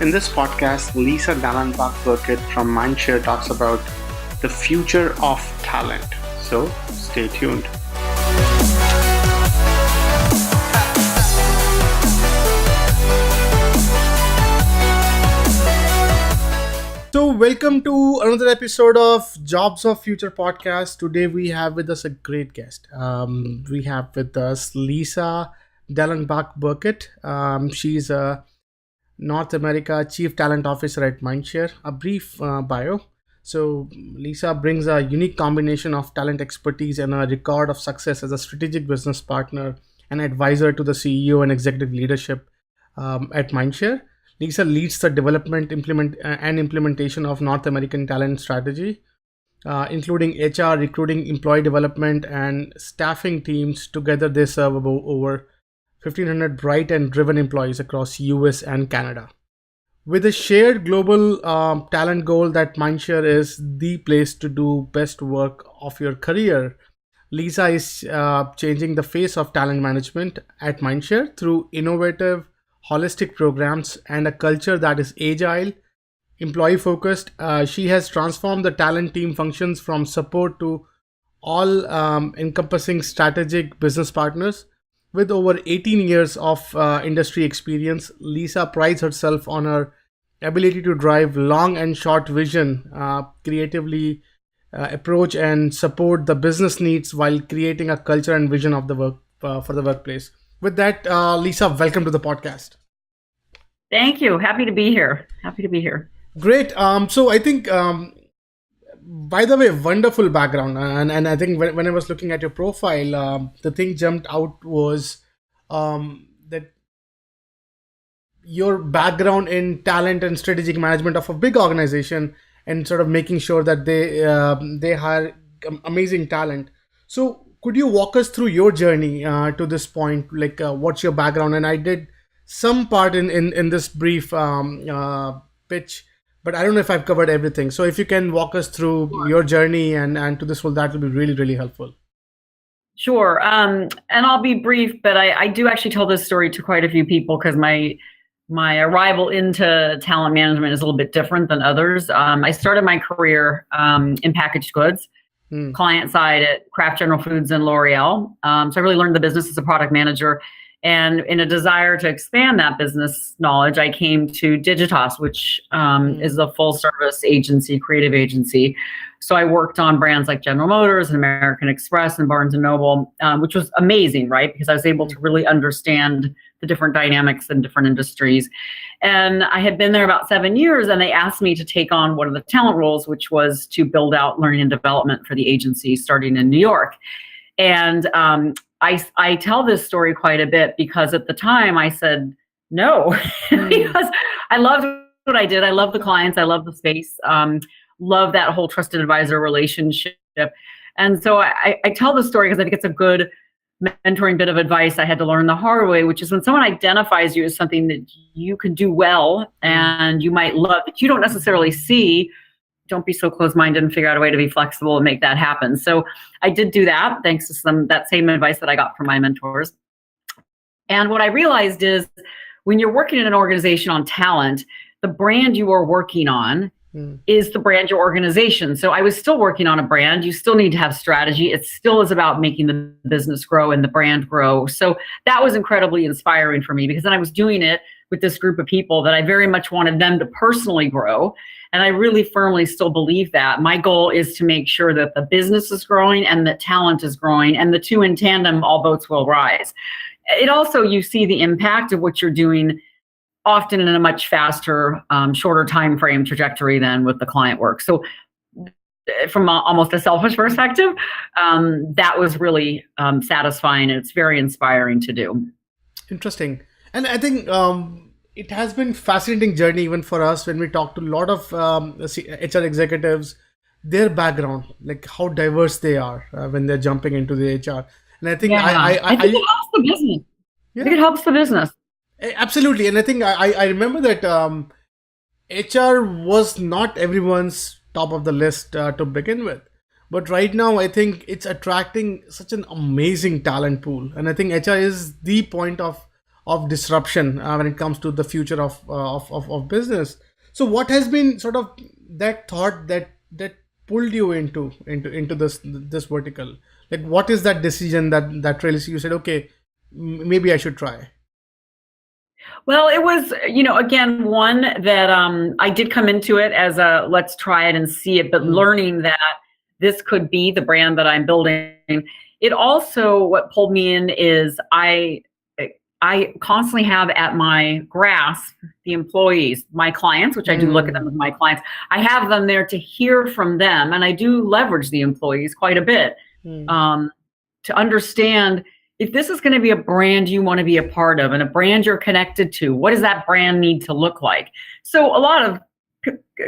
in this podcast, Lisa Dallenbach from Mindshare talks about the future of talent. So stay tuned. So welcome to another episode of Jobs of Future podcast. Today we have with us a great guest. We have with us Lisa Dallenbach. She's a North America Chief Talent Officer at Mindshare. A brief bio. So Lisa brings a unique combination of talent expertise and a record of success as a strategic business partner and advisor to the CEO and executive leadership at Mindshare. Lisa leads the development, implementation of North American talent strategy, including HR, recruiting, employee development, and staffing teams. Together, they serve over 1,500 bright and driven employees across US and Canada. With a shared global talent goal that Mindshare is the place to do best work of your career, Lisa is changing the face of talent management at Mindshare through innovative, holistic programs and a culture that is agile, employee focused. She has transformed the talent team functions from support to all encompassing strategic business partners. With over 18 years of industry experience, Lisa prides herself on her ability to drive long and short vision, creatively approach and support the business needs while creating a culture and vision of the work for the workplace. With that, Lisa, welcome to the podcast. Thank you. Happy to be here. Great. So I think, by the way, wonderful background. And I think when I was looking at your profile, the thing jumped out was that your background in talent and strategic management of a big organization and sort of making sure that they hire amazing talent. So could you walk us through your journey to this point? Like, what's your background? And I did some part in this brief pitch, but I don't know if I've covered everything. So if you can walk us through your journey and to this whole, that will be really, really helpful. Sure. And I'll be brief, but I do actually tell this story to quite a few people because my arrival into talent management is a little bit different than others. I started my career in packaged goods. Client side at Kraft General Foods and L'Oreal. So I really learned the business as a product manager. And in a desire to expand that business knowledge, I came to Digitas, which is a full service agency, creative agency. So I worked on brands like General Motors and American Express and Barnes and Noble, which was amazing, right? Because I was able to really understand the different dynamics in different industries. And I had been there about 7 years, and they asked me to take on one of the talent roles, which was to build out learning and development for the agency starting in New York. And I tell this story quite a bit because at the time I said no, because I loved what I did. I love the clients. I love the space. Love that whole trusted advisor relationship. And so I tell the story because I think it's a good mentoring bit of advice I had to learn the hard way, which is when someone identifies you as something that you can do well and you might love that you don't necessarily see, don't be so close-minded and figure out a way to be flexible and make that happen. So I did do that thanks to that same advice that I got from my mentors. And what I realized is when you're working in an organization on talent, the brand you are working on is the brand your organization. So I was still working on a brand. You still need to have strategy. It still is about making the business grow and the brand grow. So that was incredibly inspiring for me because then I was doing it with this group of people that I very much wanted them to personally grow. And I really firmly still believe that. My goal is to make sure that the business is growing and that talent is growing, and the two in tandem, all boats will rise. It also, you see the impact of what you're doing often in a much faster, shorter time frame trajectory than with the client work. So from almost a selfish perspective, that was really satisfying, and it's very inspiring to do. Interesting. And I think it has been fascinating journey even for us when we talk to a lot of HR executives, their background, like how diverse they are when they're jumping into the HR. And I think I think it helps the business. Yeah. I think it helps the business. Absolutely. And I think I remember that HR was not everyone's top of the list to begin with. But right now, I think it's attracting such an amazing talent pool. And I think HR is the point of of disruption when it comes to the future of business. So what has been sort of that thought that pulled you into this vertical? Like, what is that decision that really you said, okay, maybe I should try? Well, it was, again, one that I did come into it as a let's try it and see it, but learning that this could be the brand that I'm building. It also, what pulled me in is I constantly have at my grasp the employees, my clients, which I do look at them as my clients. I have them there to hear from them, and I do leverage the employees quite a bit to understand if this is going to be a brand you want to be a part of and a brand you're connected to. What does that brand need to look like? So a lot of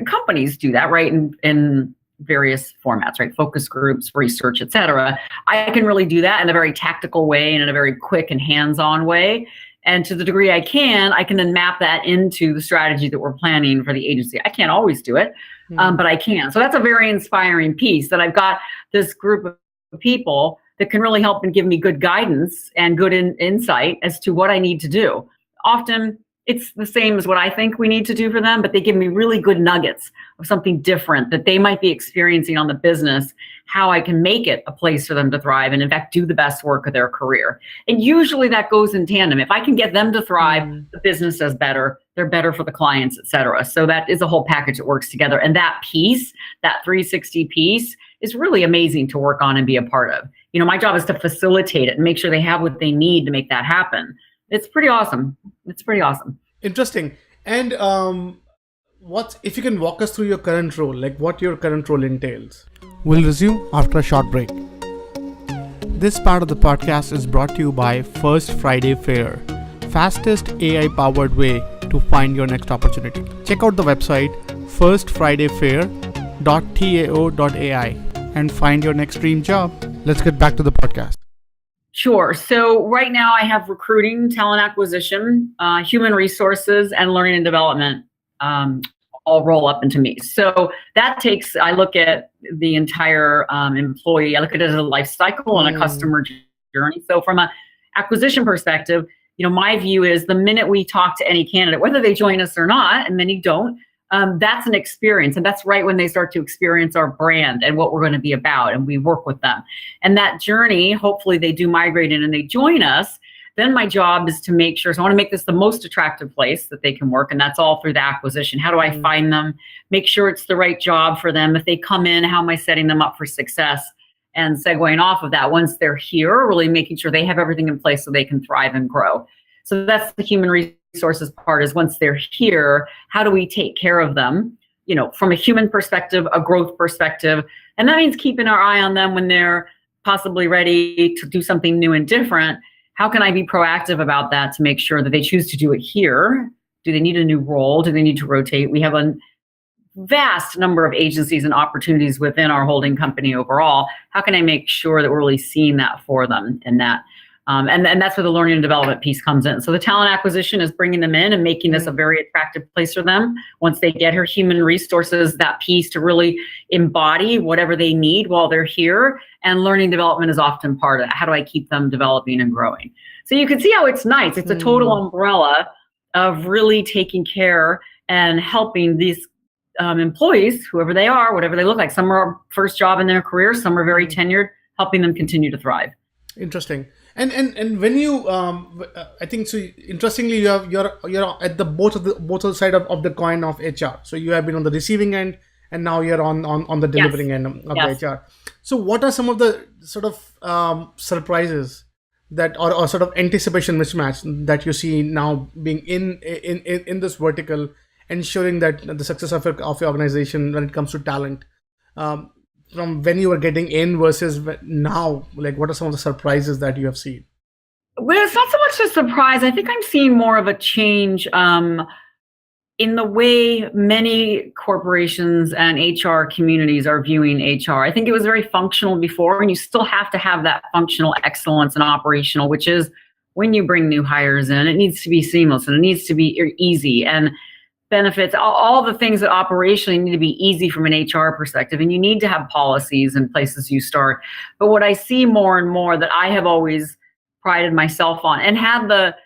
companies do that, right? In various formats, right? Focus groups, research, et cetera. I can really do that in a very tactical way and in a very quick and hands-on way. And to the degree I can then map that into the strategy that we're planning for the agency. I can't always do it, but I can. So that's a very inspiring piece that I've got this group of people that can really help and give me good guidance and good insight as to what I need to do. Often it's the same as what I think we need to do for them, but they give me really good nuggets of something different that they might be experiencing on the business, how I can make it a place for them to thrive and, in fact, do the best work of their career. And usually that goes in tandem. If I can get them to thrive, the business does better, they're better for the clients, et cetera. So that is a whole package that works together. And that piece, that 360 piece, is really amazing to work on and be a part of. My job is to facilitate it and make sure they have what they need to make that happen. It's pretty awesome. Interesting. And what if you can walk us through your current role, like what your current role entails? We'll resume after a short break. This part of the podcast is brought to you by First Friday Fair, fastest AI-powered way to find your next opportunity. Check out the website firstfridayfair.tao.ai and find your next dream job. Let's get back to the podcast. Sure. So right now I have recruiting, talent acquisition, human resources, and learning and development all roll up into me. So that I look at the entire employee, I look at it as a life cycle and a customer journey. So from an acquisition perspective, my view is the minute we talk to any candidate, whether they join us or not, and many don't, that's an experience. And that's right when they start to experience our brand and what we're going to be about. And we work with them. And that journey, hopefully they do migrate in and they join us. Then my job is to make sure, so I want to make this the most attractive place that they can work. And that's all through the acquisition. How do I find them? Make sure it's the right job for them. If they come in, how am I setting them up for success? And segueing off of that, once they're here, really making sure they have everything in place so they can thrive and grow. So that's the human resources part, is once they're here, how do we take care of them, from a human perspective, a growth perspective. And that means keeping our eye on them when they're possibly ready to do something new and different. How can I be proactive about that to make sure that they choose to do it here? Do they need a new role? Do they need to rotate? We have a vast number of agencies and opportunities within our holding company overall. How can I make sure that we're really seeing that for them and that? And that's where the learning and development piece comes in. So the talent acquisition is bringing them in and making this a very attractive place for them. Once they get here, human resources, that piece to really embody whatever they need while they're here. And learning development is often part of it. How do I keep them developing and growing? So you can see how it's nice. It's a total umbrella of really taking care and helping these employees, whoever they are, whatever they look like. Some are first job in their career, some are very tenured, helping them continue to thrive. Interesting. And when you I think so, interestingly, you're at the both side of the coin of HR. So you have been on the receiving end and now you're on the delivering end of the HR. So what are some of the sort of surprises that or sort of anticipation mismatch that you see now being in this vertical, ensuring that the success of your organization when it comes to talent, from when you were getting in versus now? Like, what are some of the surprises that you have seen? Well, it's not so much a surprise. I think I'm seeing more of a change in the way many corporations and HR communities are viewing HR. I think it was very functional before, and you still have to have that functional excellence and operational, which is when you bring new hires in, it needs to be seamless and it needs to be easy and benefits, all the things that operationally need to be easy from an HR perspective. And you need to have policies and places you start. But what I see more and more that I have always prided myself on and had the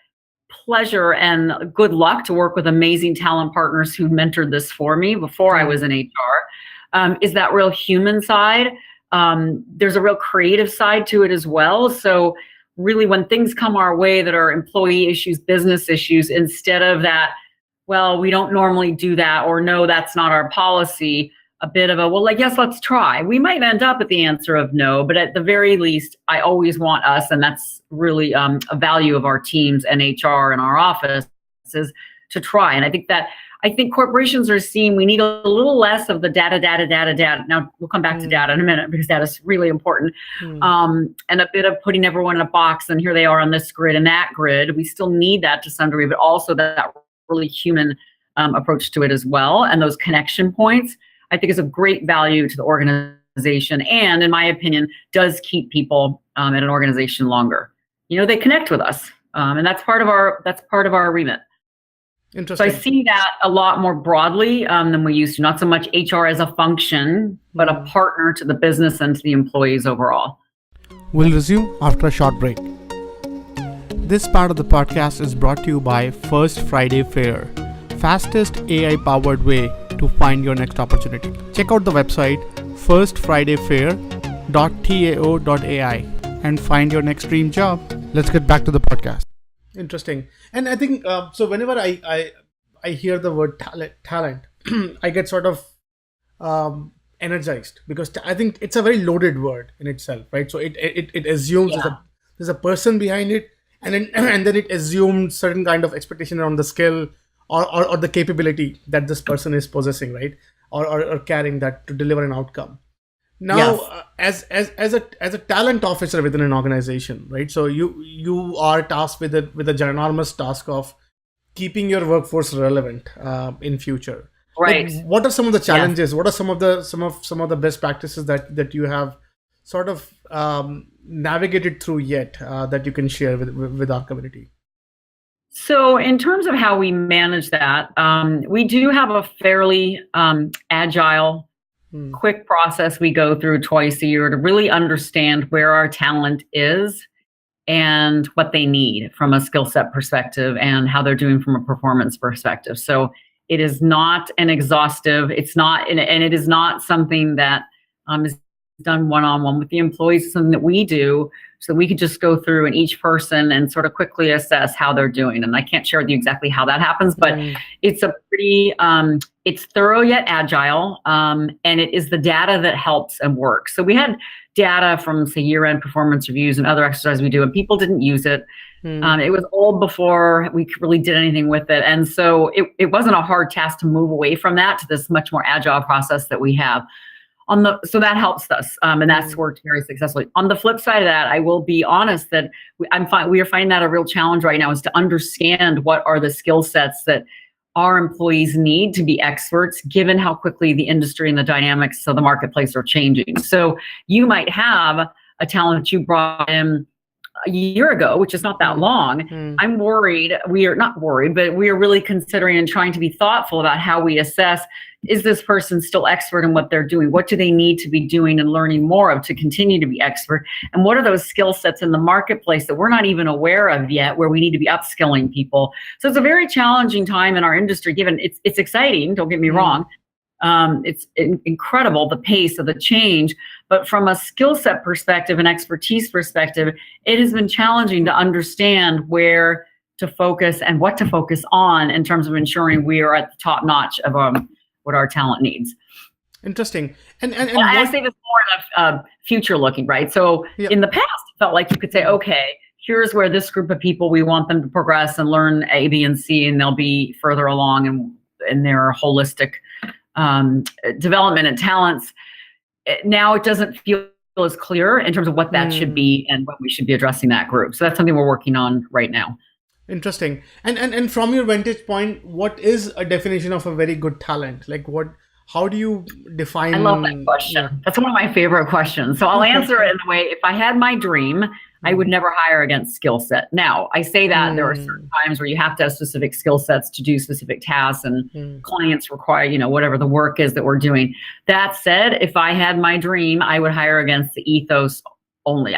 pleasure and good luck to work with amazing talent partners who mentored this for me before I was in HR, is that real human side. There's a real creative side to it as well. So really, when things come our way that are employee issues, business issues, instead of that, well, we don't normally do that, or no, that's not our policy, a bit of a, well, like, yes, let's try. We might end up at the answer of no, but at the very least, I always want us, and that's really a value of our teams and HR and our office, is to try. And I think corporations are seeing we need a little less of the data. Now, we'll come back to data in a minute because that is really important. And a bit of putting everyone in a box and here they are on this grid and that grid. We still need that to some degree, but also that really human approach to it as well. And those connection points, I think, is of great value to the organization. And in my opinion, does keep people at an organization longer. They connect with us. And that's part of our remit. Interesting. So I see that a lot more broadly than we used to. Not so much HR as a function, but a partner to the business and to the employees overall. We'll resume after a short break. This part of the podcast is brought to you by First Friday Fair, fastest AI-powered way to find your next opportunity. Check out the website firstfridayfair.tao.ai and find your next dream job. Let's get back to the podcast. Interesting. And I think, so whenever I hear the word talent, I get sort of energized because I think it's a very loaded word in itself, right? So it assumes there's a person behind it, and then it assumes certain kind of expectation around the skill or the capability that this person is possessing, right? Or carrying that to deliver an outcome. Now, as a talent officer within an organization, right? So you are tasked with a ginormous task of keeping your workforce relevant in future. Right. Like, what are some of the challenges? What are some of the best practices that you have sort of navigated through yet that you can share with our community? So in terms of how we manage that, we do have a fairly agile, quick process we go through twice a year to really understand where our talent is and what they need from a skill set perspective and how they're doing from a performance perspective. So it is not an exhaustive, it is not something that is done one-on-one with the employees. It's something that we do so that we could just go through and each person and sort of quickly assess how they're doing. And I can't share with you exactly how that happens, but it's a pretty, it's thorough yet agile. And it is the data that helps and works. So we had data from, say, year-end performance reviews and other exercises we do, and people didn't use it. It was old before we really did anything with it. And so it wasn't a hard task to move away from that to this much more agile process that we have. So that helps us, and that's worked very successfully. On the flip side of that, I will be honest that we are finding that a real challenge right now is to understand what are the skill sets that our employees need to be experts, given how quickly the industry and the dynamics of the marketplace are changing. So you might have a talent that you brought in a year ago, which is not that long. I'm worried. We are not worried, but we are really considering and trying to be thoughtful about how we assess, is this person still expert in what they're doing? What do they need to be doing and learning more of to continue to be expert? And what are those skill sets in the marketplace that we're not even aware of yet, where we need to be upskilling people? So it's a very challenging time in our industry, given it's exciting, don't get me wrong. It's incredible, the pace of the change. But from a skill set perspective and expertise perspective, it has been challenging to understand where to focus and what to focus on in terms of ensuring we are at the top notch of what our talent needs. Interesting. And I say this more in a future looking, right? So in the past, it felt like you could say, okay, here's where this group of people, we want them to progress and learn A, B, and C, and they'll be further along in their holistic development and talents. Now it doesn't feel as clear in terms of what that should be and when we should be addressing that group. So that's something we're working on right now. Interesting. And from your vantage point, what is a definition of a very good talent? Like how do you define? I love that question. That's one of my favorite questions. So I'll answer it in the way, if I had my dream, I would never hire against skill set. Now, I say that there are certain times where you have to have specific skill sets to do specific tasks, and clients require, whatever the work is that we're doing. That said, if I had my dream, I would hire against the ethos only.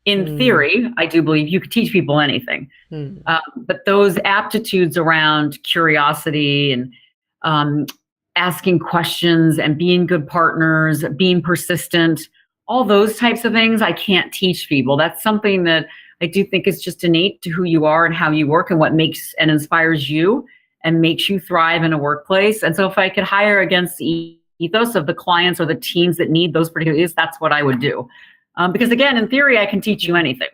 In theory, I do believe you could teach people anything. But those aptitudes around curiosity and asking questions and being good partners, being persistent, all those types of things, I can't teach people. That's something that I do think is just innate to who you are and how you work and what makes and inspires you and makes you thrive in a workplace. And so if I could hire against the ethos of the clients or the teams that need those particular things, that's what I would do. Because again, in theory, I can teach you anything,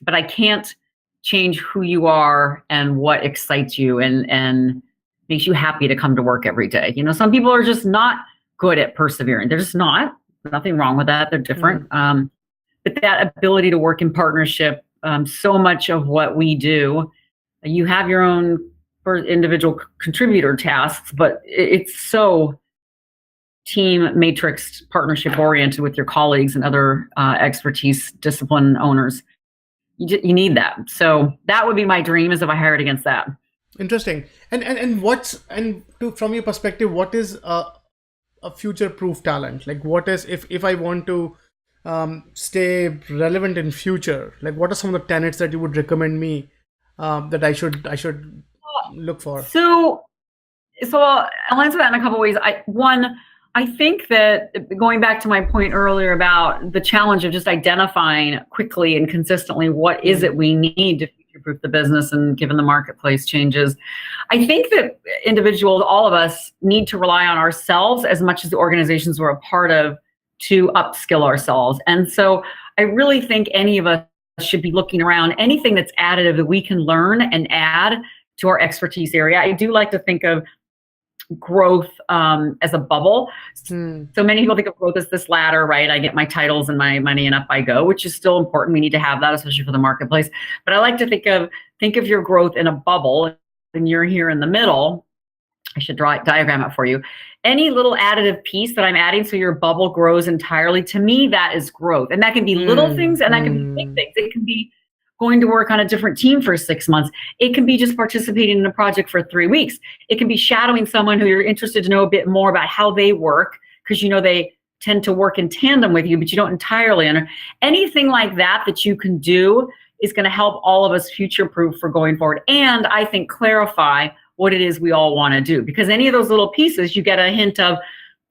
but I can't change who you are and what excites you and makes you happy to come to work every day. You know, some people are just not good at persevering. They're just not. Nothing wrong with that. They're different. But that ability to work in partnership, so much of what we do, you have your own individual contributor tasks, but it's so team matrix partnership oriented with your colleagues and other expertise discipline owners. You need that. So that would be my dream, is if I hired against that. Interesting. From your perspective, what is a future-proof talent? Like, what is, if I want to stay relevant in future, like what are some of the tenets that you would recommend me that I should look for? So I'll answer that in a couple of ways. I think that, going back to my point earlier about the challenge of just identifying quickly and consistently what is it we need to future-proof the business and given the marketplace changes, I think that individuals, all of us, need to rely on ourselves as much as the organizations we're a part of to upskill ourselves. And so I really think any of us should be looking around anything that's additive that we can learn and add to our expertise area. I do like to think of growth as a bubble. So many people think of growth as this ladder, right? I get my titles and my money and up I go, which is still important. We need to have that, especially for the marketplace. But I like to think of your growth in a bubble, and you're here in the middle. I should diagram it for you. Any little additive piece that I'm adding so your bubble grows entirely, to me, that is growth. And that can be little things and that can be big things. It can be going to work on a different team for 6 months. It can be just participating in a project for 3 weeks. It can be shadowing someone who you're interested to know a bit more about how they work, because you know they tend to work in tandem with you, but you don't entirely under. Anything like that that you can do is going to help all of us future-proof for going forward. And I think clarify what it is we all want to do. Because any of those little pieces, you get a hint of,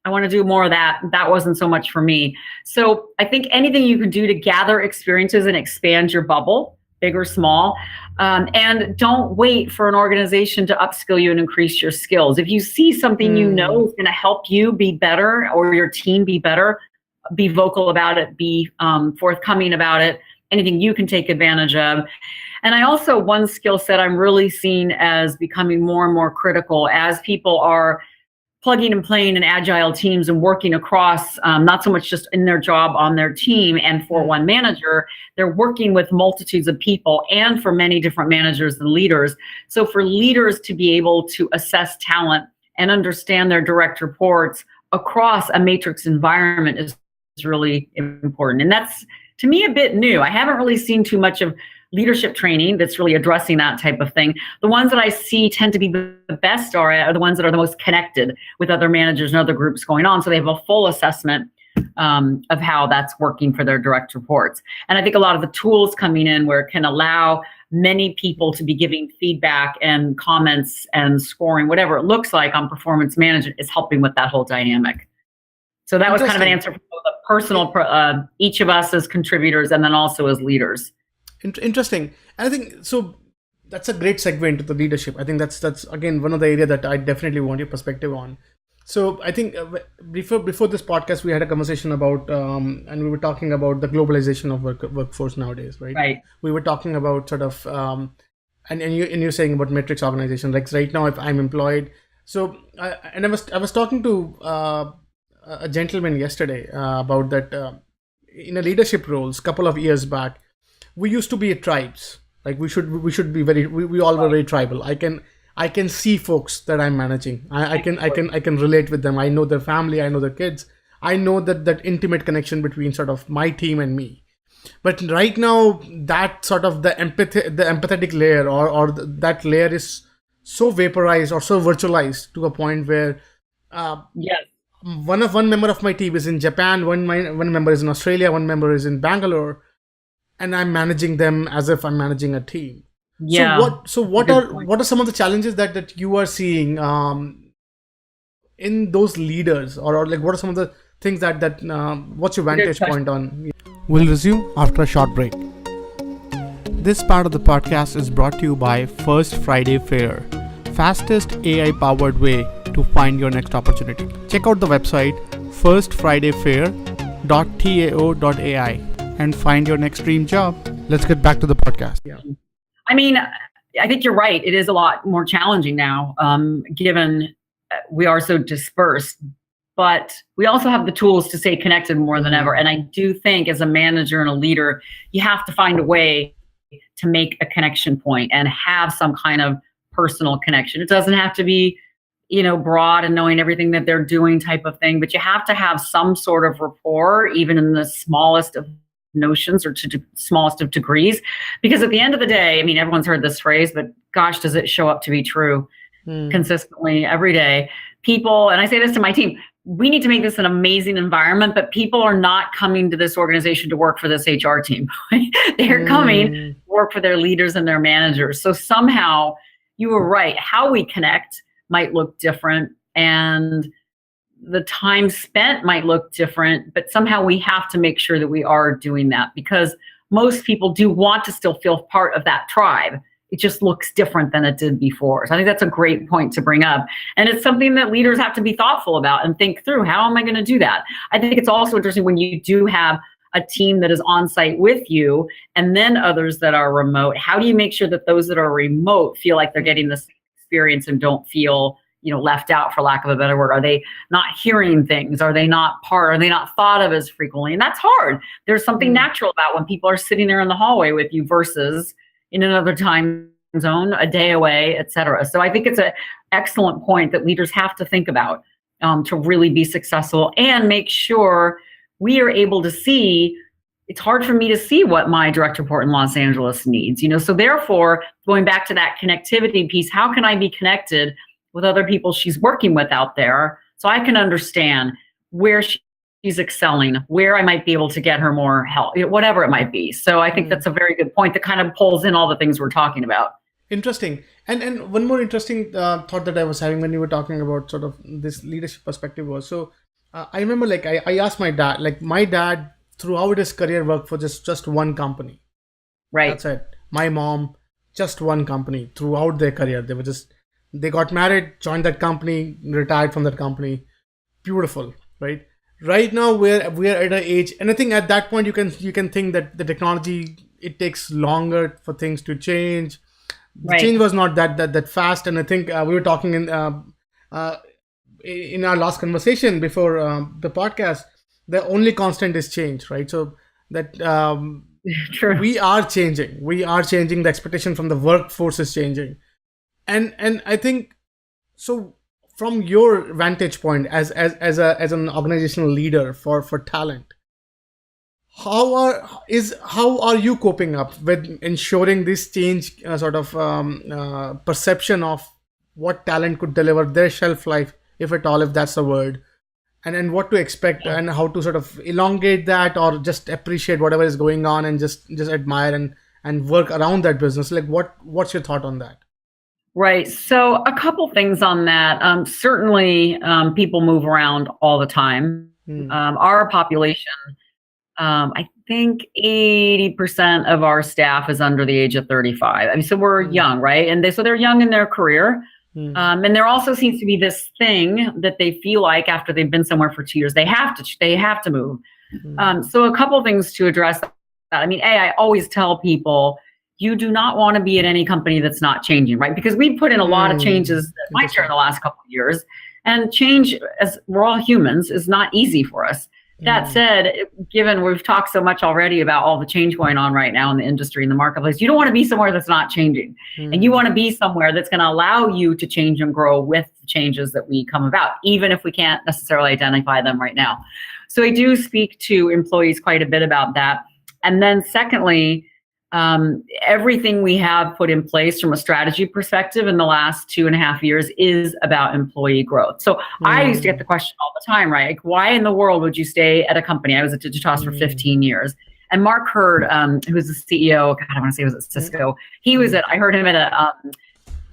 I want to do more of that. That wasn't so much for me. So I think anything you can do to gather experiences and expand your bubble, big or small, and don't wait for an organization to upskill you and increase your skills. If you see something you know is going to help you be better or your team be better, be vocal about it, be forthcoming about it, anything you can take advantage of. And I also, one skill set I'm really seeing as becoming more and more critical as people are plugging and playing in agile teams and working across, not so much just in their job on their team and for one manager, they're working with multitudes of people and for many different managers and leaders. So for leaders to be able to assess talent and understand their direct reports across a matrix environment is really important. And that's, to me, a bit new. I haven't really seen too much of leadership training that's really addressing that type of thing. The ones that I see tend to be the best are the ones that are the most connected with other managers and other groups going on. So they have a full assessment of how that's working for their direct reports. And I think a lot of the tools coming in where it can allow many people to be giving feedback and comments and scoring, whatever it looks like on performance management, is helping with that whole dynamic. So that was kind of an answer for the personal, each of us as contributors and then also as leaders. Interesting. And I think so that's a great segue into the leadership. I think that's again one of the areas that I definitely want your perspective on. So I think before this podcast we had a conversation about and we were talking about the globalization of workforce nowadays, right? Right. We were talking about sort of and you're saying about matrix organization. Like right now, if I'm employed, so I was talking to a gentleman yesterday about that in a leadership roles couple of years back. We used to be tribes. Like we should be we all were very tribal. I can see folks that I'm managing. I can relate with them. I know their family. I know their kids. I know that intimate connection between sort of my team and me. But right now, that sort of the empathetic layer or that layer is so vaporized or so virtualized to a point where yes. One member of my team is in Japan. One member is in Australia. One member is in Bangalore. and I'm managing them as if I'm managing a team. Yeah. So what are some of the challenges that you are seeing in those leaders, or like what are some of the things that what's your vantage point on? We'll resume after a short break. This part of the podcast is brought to you by First Friday Fair, fastest AI powered way to find your next opportunity. Check out the website firstfridayfair.tao.ai and find your next dream job. Let's get back to the podcast. Yeah. I mean, I think you're right. It is a lot more challenging now, given we are so dispersed. But we also have the tools to stay connected more than ever. And I do think as a manager and a leader, you have to find a way to make a connection point and have some kind of personal connection. It doesn't have to be, broad and knowing everything that they're doing type of thing, but you have to have some sort of rapport, even in the smallest of notions or to smallest of degrees. Because at the end of the day, I mean, everyone's heard this phrase, but gosh, does it show up to be true consistently every day. People, and I say this to my team, we need to make this an amazing environment, but people are not coming to this organization to work for this HR team. They're coming to work for their leaders and their managers. So somehow you were right. How we connect might look different and the time spent might look different, but somehow we have to make sure that we are doing that because most people do want to still feel part of that tribe. It just looks different than it did before. So I think that's a great point to bring up. And it's something that leaders have to be thoughtful about and think through. How am I going to do that? I think it's also interesting when you do have a team that is on site with you and then others that are remote. How do you make sure that those that are remote feel like they're getting this experience and don't feel left out, for lack of a better word? Are they not hearing things? Are they not thought of as frequently? And that's hard. There's something natural about when people are sitting there in the hallway with you versus in another time zone, a day away, et cetera. So I think it's an excellent point that leaders have to think about to really be successful and make sure we are able to see. It's hard for me to see what my direct report in Los Angeles needs, so therefore, going back to that connectivity piece, how can I be connected with other people she's working with out there so I can understand where she's excelling, where I might be able to get her more help, whatever it might be. So I think that's a very good point that kind of pulls in all the things we're talking about. Interesting. And one more interesting thought that I was having when you were talking about sort of this leadership perspective was, so I remember I asked my dad, throughout his career worked for just one company. Right. That's it. My mom, just one company throughout their career. They got married, joined that company, retired from that company. Beautiful, right? Right now we're at an age, and I think at that point you can think that the technology, it takes longer for things to change. The change was not that fast, and I think we were talking in our last conversation before the podcast. The only constant is change, right? So that True. We are changing. The expectation from the workforce is changing. And I think so from your vantage point as an organizational leader for talent, how are you coping up with ensuring this change perception of what talent could deliver, their shelf life, if at all, if that's the word, and what to expect and how to sort of elongate that or just appreciate whatever is going on and just admire and work around that business? Like what's your thought on that? Right. So a couple things on that. Certainly, people move around all the time. Our population, I think 80% of our staff is under the age of 35. I mean, so we're young, right? And so they're young in their career. And there also seems to be this thing that they feel like after they've been somewhere for 2 years, they have to move. So a couple things to address that. I mean, I always tell people, you do not want to be at any company that's not changing, right? Because we put in a lot of changes at Mindshare in the last couple of years, and change, as we're all humans, is not easy for us. That said, given we've talked so much already about all the change going on right now in the industry, in the marketplace, you don't want to be somewhere that's not changing. And you want to be somewhere that's going to allow you to change and grow with the changes that we come about, even if we can't necessarily identify them right now. So I do speak to employees quite a bit about that. And then secondly, everything we have put in place from a strategy perspective in the last 2.5 years is about employee growth. So I used to get the question all the time, right? Like, why in the world would you stay at a company? I was at Digitas for 15 years. And Mark Hurd, who was the CEO, God, I want to say it was at Cisco. I heard him at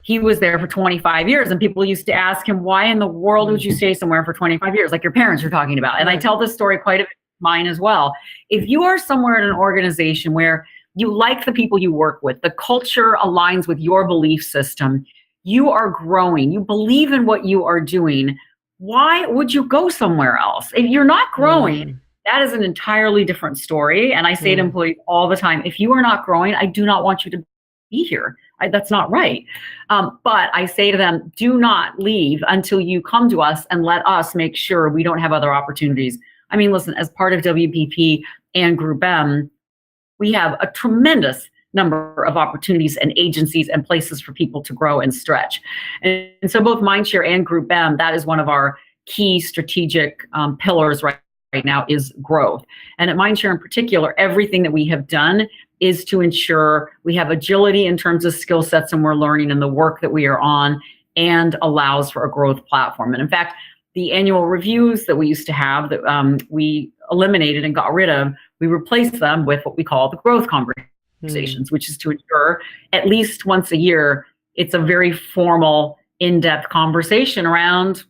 he was there for 25 years, and people used to ask him, why in the world would you stay somewhere for 25 years? Like your parents were talking about. And I tell this story quite a bit, mine as well. If you are somewhere in an organization where you like the people you work with, the culture aligns with your belief system, you are growing, you believe in what you are doing, why would you go somewhere else? If you're not growing, that is an entirely different story. And I say to employees all the time, if you are not growing, I do not want you to be here. That's not right. But I say to them, do not leave until you come to us and let us make sure we don't have other opportunities. I mean, listen, as part of WPP and Group M, we have a tremendous number of opportunities and agencies and places for people to grow and stretch. And so both Mindshare and Group M, that is one of our key strategic pillars right now is growth. And at Mindshare in particular, everything that we have done is to ensure we have agility in terms of skill sets and we're learning in the work that we are on, and allows for a growth platform. And in fact, the annual reviews that we used to have that we eliminated and got rid of, we replaced them with what we call the growth conversations, which is to ensure at least once a year, it's a very formal, in-depth conversation around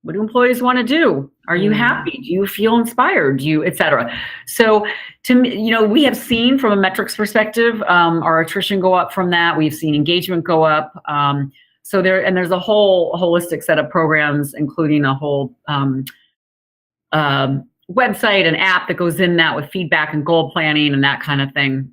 what do employees want to do? Are you happy? Do you feel inspired? Do you, et cetera? So we have seen from a metrics perspective, our attrition go up from that. We've seen engagement go up. There's a whole holistic set of programs, including a whole website and app that goes in that with feedback and goal planning and that kind of thing.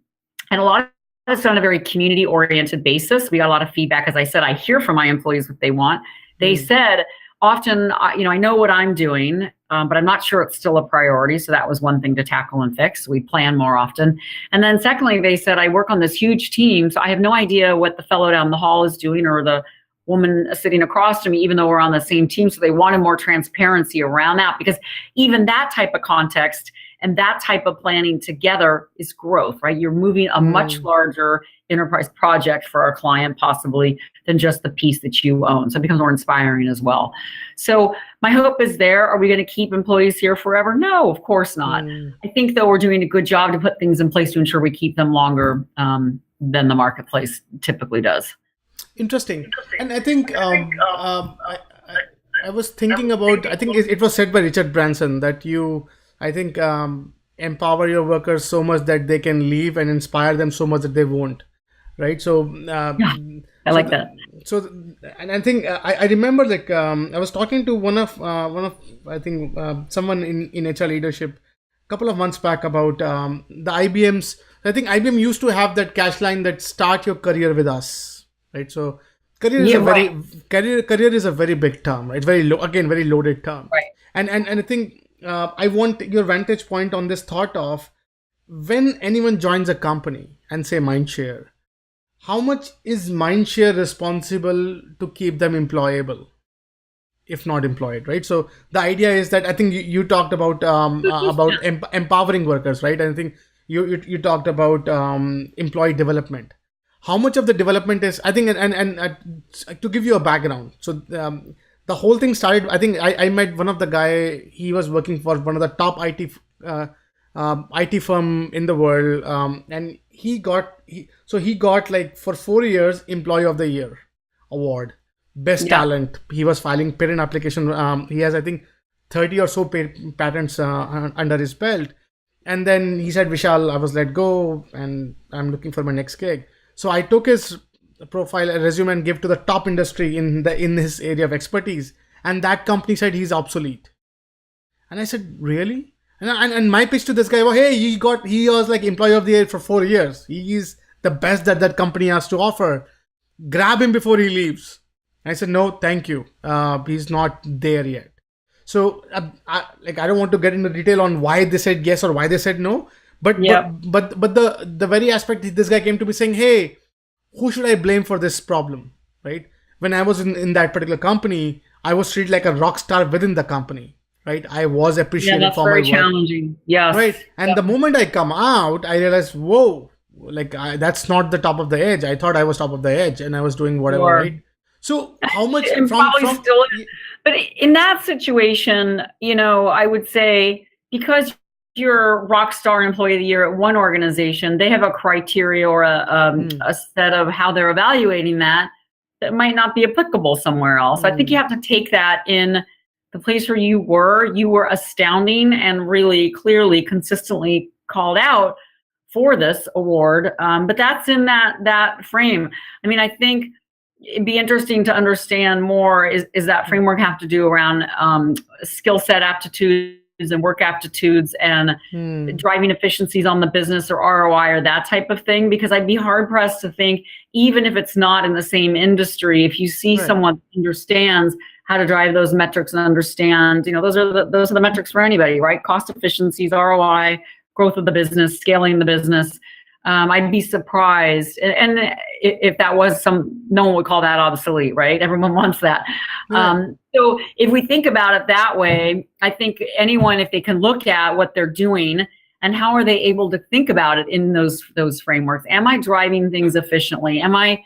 And a lot of it's on a very community-oriented basis. We got a lot of feedback. As I said, I hear from my employees what they want. They said, often, I know what I'm doing, but I'm not sure it's still a priority. So that was one thing to tackle and fix. We plan more often. And then secondly, they said, I work on this huge team, so I have no idea what the fellow down the hall is doing or the woman sitting across from me, even though we're on the same team. So they wanted more transparency around that, because even that type of context and that type of planning together is growth, right? You're moving a much larger enterprise project for our client, possibly, than just the piece that you own. So it becomes more inspiring as well. So my hope is there. Are we going to keep employees here forever? No, of course not. I think, though, we're doing a good job to put things in place to ensure we keep them longer than the marketplace typically does. Interesting. And I think I was thinking about, I think it was said by Richard Branson that you, I think, empower your workers so much that they can leave and inspire them so much that they won't. Right. So I like that. So, and I think I remember, like, I was talking to one of I think someone in HR leadership a couple of months back about the IBM's. I think IBM used to have that cash line that start your career with us. Right. So career is a very big term. Right. Very very loaded term. Right. And I think I want your vantage point on this thought of when anyone joins a company and say Mindshare, how much is Mindshare responsible to keep them employable, if not employed, right? So the idea is that I think you talked about empowering workers, right? And I think you talked about employee development. How much of the development is, I think, and to give you a background, so the whole thing started, I think I met one of the guy, he was working for one of the top IT firm in the world, and he got like for 4 years Employee of the Year award, best talent. He was filing patent application. He has, I think, 30 or so patents under his belt. And then he said, Vishal, I was let go and I'm looking for my next gig. So I took his profile, resume, and gave to the top industry in his area of expertise. And that company said he's obsolete. And I said, really? And my pitch to this guy was, hey, he was like Employee of the Year for 4 years. He is the best that company has to offer. Grab him before he leaves. I said, no, thank you. He's not there yet. So I don't want to get into detail on why they said yes or why they said no. But the very aspect, this guy came to me saying, hey, who should I blame for this problem? Right? When I was in that particular company, I was treated like a rock star within the company. Right? I was appreciated for my work. That's very challenging. Yes. Right. And the moment I come out, I realized, whoa, that's not the top of the edge. I thought I was top of the edge and I was doing whatever, right? So how much but in that situation, I would say, because you're Rockstar Employee of the Year at one organization, they have a criteria or a set of how they're evaluating that might not be applicable somewhere else. I think you have to take that in the place where you were astounding and really clearly, consistently called out for this award. But that's in that frame. I mean, I think it'd be interesting to understand more is that framework have to do around skill set aptitudes and work aptitudes and driving efficiencies on the business or ROI or that type of thing, because I'd be hard pressed to think, even if it's not in the same industry, if you see someone who understands how to drive those metrics and understand, those are the metrics for anybody, right? Cost efficiencies, ROI, growth of the business, scaling the business. I'd be surprised. And if that was no one would call that obsolete, right? Everyone wants that. So if we think about it that way, I think anyone, if they can look at what they're doing and how are they able to think about it in those frameworks? Am I driving things efficiently? Am I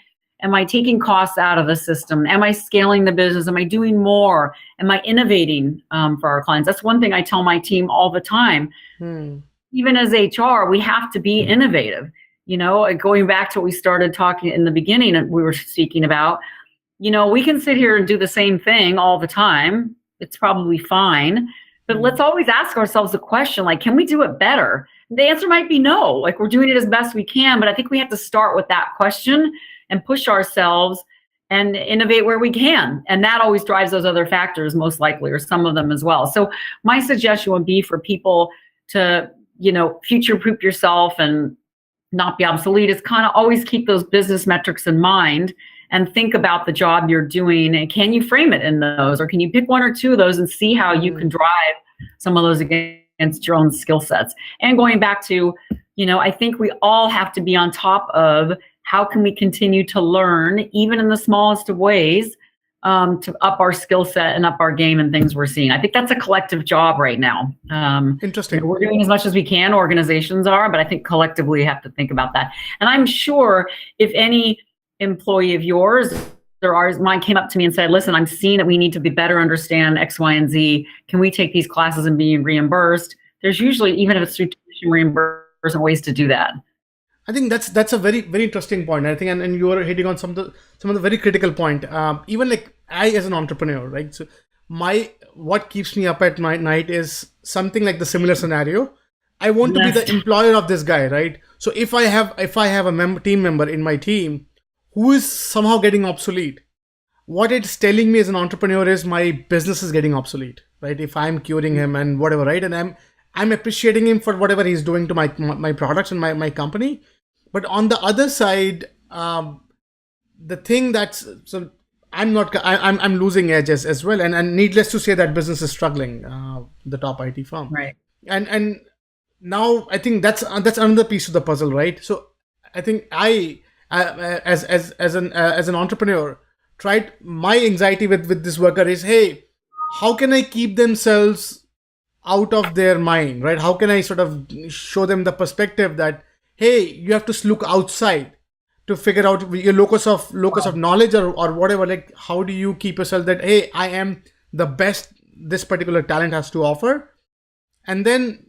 taking costs out of the system? Am I scaling the business? Am I doing more? Am I innovating for our clients? That's one thing I tell my team all the time. Even as HR, we have to be innovative. Going back to what we started talking in the beginning, and we were speaking about, we can sit here and do the same thing all the time. It's probably fine. But let's always ask ourselves the question, like, can we do it better? The answer might be no, like we're doing it as best we can. But I think we have to start with that question and push ourselves and innovate where we can. And that always drives those other factors, most likely, or some of them as well. So my suggestion would be for people to, future-proof yourself and not be obsolete is kind of always keep those business metrics in mind and think about the job you're doing. And can you frame it in those, or can you pick one or two of those and see how you can drive some of those against your own skill sets? And going back to, I think we all have to be on top of how can we continue to learn, even in the smallest of ways, to up our skill set and up our game and things we're seeing. I think that's a collective job right now. Interesting. We're doing as much as we can, organizations are, but I think collectively we have to think about that. And I'm sure if any employee of yours or ours, mine came up to me and said, listen, I'm seeing that we need to be better understand X, Y, and Z. Can we take these classes and be reimbursed? There's usually, even if it's through tuition reimbursement, ways to do that. I think that's a very, very interesting point. I think, and you are hitting on some of the very critical point. Even like I, as an entrepreneur, right? So what keeps me up at night is something like the similar scenario. I want to be the employer of this guy, right? So if I have a team member in my team who is somehow getting obsolete, what it's telling me as an entrepreneur is my business is getting obsolete, right? If I'm curing him and whatever, right? And I'm appreciating him for whatever he's doing to my products and my company. But on the other side, the thing that's, so I'm losing edge as well. And needless to say, that business is struggling, the top IT firm. Right. And now I think that's another piece of the puzzle, right? So I think as an entrepreneur, tried my anxiety with this worker is, hey, how can I keep themselves out of their mind, right? How can I sort of show them the perspective that, hey, you have to look outside to figure out your locus of knowledge or whatever. Like, how do you keep yourself that, hey, I am the best this particular talent has to offer, and then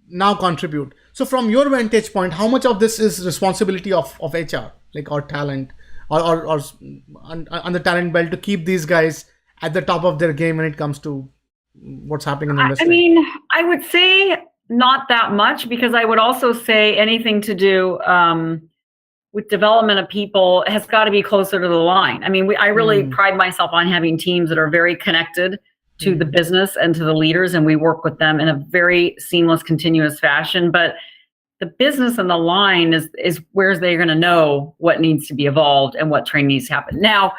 now contribute. So from your vantage point, how much of this is responsibility of HR, like, or talent, or on the talent belt to keep these guys at the top of their game when it comes to what's happening in the industry? I mean, I would say not that much, because I would also say anything to do with development of people has got to be closer to the line. I mean, I really pride myself on having teams that are very connected to the business and to the leaders, and we work with them in a very seamless, continuous fashion. But the business and the line is where they're going to know what needs to be evolved and what training needs to happen. Now,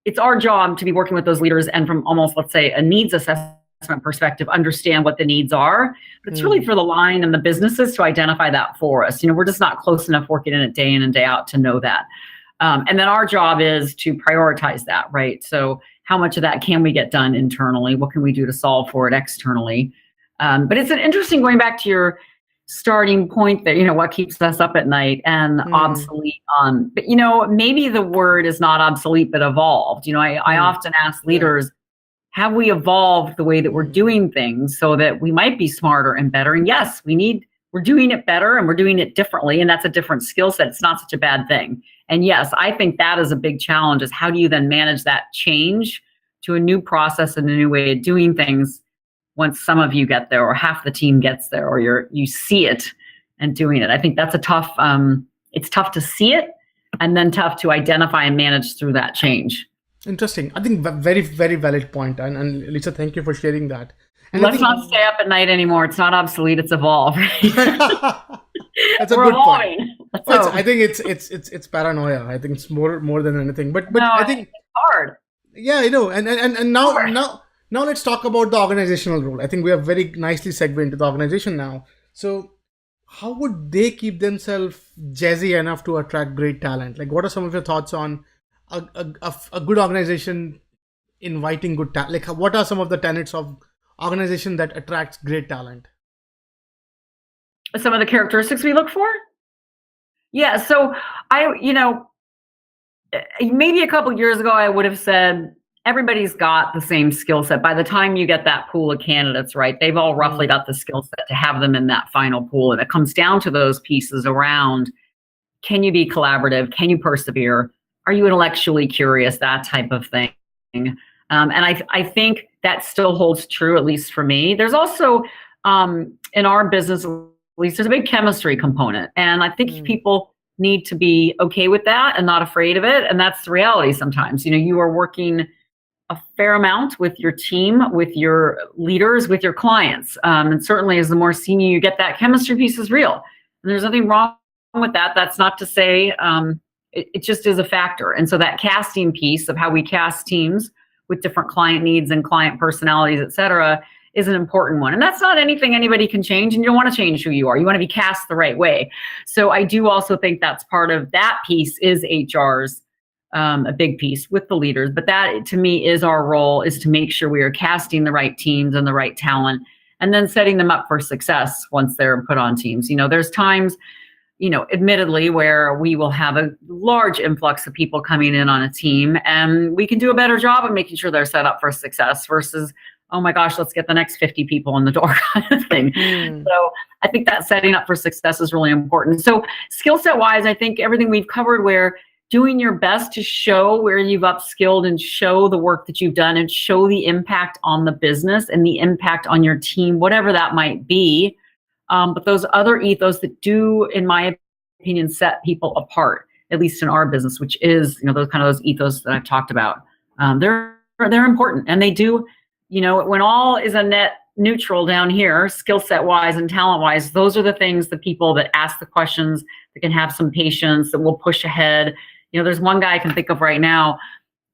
it's our job to be working with those leaders and from almost, let's say, a needs assessment perspective, understand what the needs are. But it's really for the line and the businesses to identify that for us. We're just not close enough working in it day in and day out to know that. And then our job is to prioritize that, right? So how much of that can we get done internally? What can we do to solve for it externally? But it's an interesting, going back to your starting point that, what keeps us up at night and obsolete on. But, maybe the word is not obsolete, but evolved. I often ask leaders, have we evolved the way that we're doing things so that we might be smarter and better? And yes, we're doing it better and we're doing it differently. And that's a different skill set. It's not such a bad thing. And yes, I think that is a big challenge, is how do you then manage that change to a new process and a new way of doing things once some of you get there or half the team gets there or you see it and doing it. I think that's a tough, it's tough to see it and then tough to identify and manage through that change. Interesting. I think very, very valid point. And Lisa, thank you for sharing that. And let's not stay up at night anymore. It's not obsolete. It's evolved. That's a We're good evolving. point. Well, I think it's paranoia. I think it's more than anything. But no, I think it's hard. Yeah, I know. And now let's talk about the organizational role. I think we are very nicely segued into the organization now. So how would they keep themselves jazzy enough to attract great talent? Like, what are some of your thoughts on a good organization inviting good talent? Like, what are some of the tenets of organization that attracts great talent? Some of the characteristics we look for? Yeah, so maybe a couple of years ago, I would have said everybody's got the same skill set. By the time you get that pool of candidates, right, they've all roughly got the skill set to have them in that final pool. And it comes down to those pieces around, can you be collaborative? Can you persevere? Are you intellectually curious? That type of thing. And I think that still holds true, at least for me. There's also, in our business, at least, there's a big chemistry component. And I think people need to be okay with that and not afraid of it. And that's the reality sometimes. You are working a fair amount with your team, with your leaders, with your clients. And certainly as the more senior you get, that chemistry piece is real. And there's nothing wrong with that. That's not to say it just is a factor. And so that casting piece of how we cast teams with different client needs and client personalities, et cetera, is an important one. And that's not anything anybody can change, and you don't want to change who you are. You want to be cast the right way. So I do also think that's part of that piece is HR's a big piece with the leaders. But that, to me, is our role, is to make sure we are casting the right teams and the right talent and then setting them up for success once they're put on teams. There's times, admittedly, where we will have a large influx of people coming in on a team, and we can do a better job of making sure they're set up for success versus, oh my gosh, let's get the next 50 people in the door kind of thing. So I think that setting up for success is really important. So skill set wise, I think everything we've covered, where doing your best to show where you've upskilled and show the work that you've done and show the impact on the business and the impact on your team, whatever that might be. But those other ethos that do, in my opinion, set people apart, at least in our business, which is, those ethos that I've talked about. They're important, and they do, when all is a net neutral down here, skill set wise and talent wise, those are the things, the people that ask the questions, that can have some patience, that will push ahead. There's one guy I can think of right now.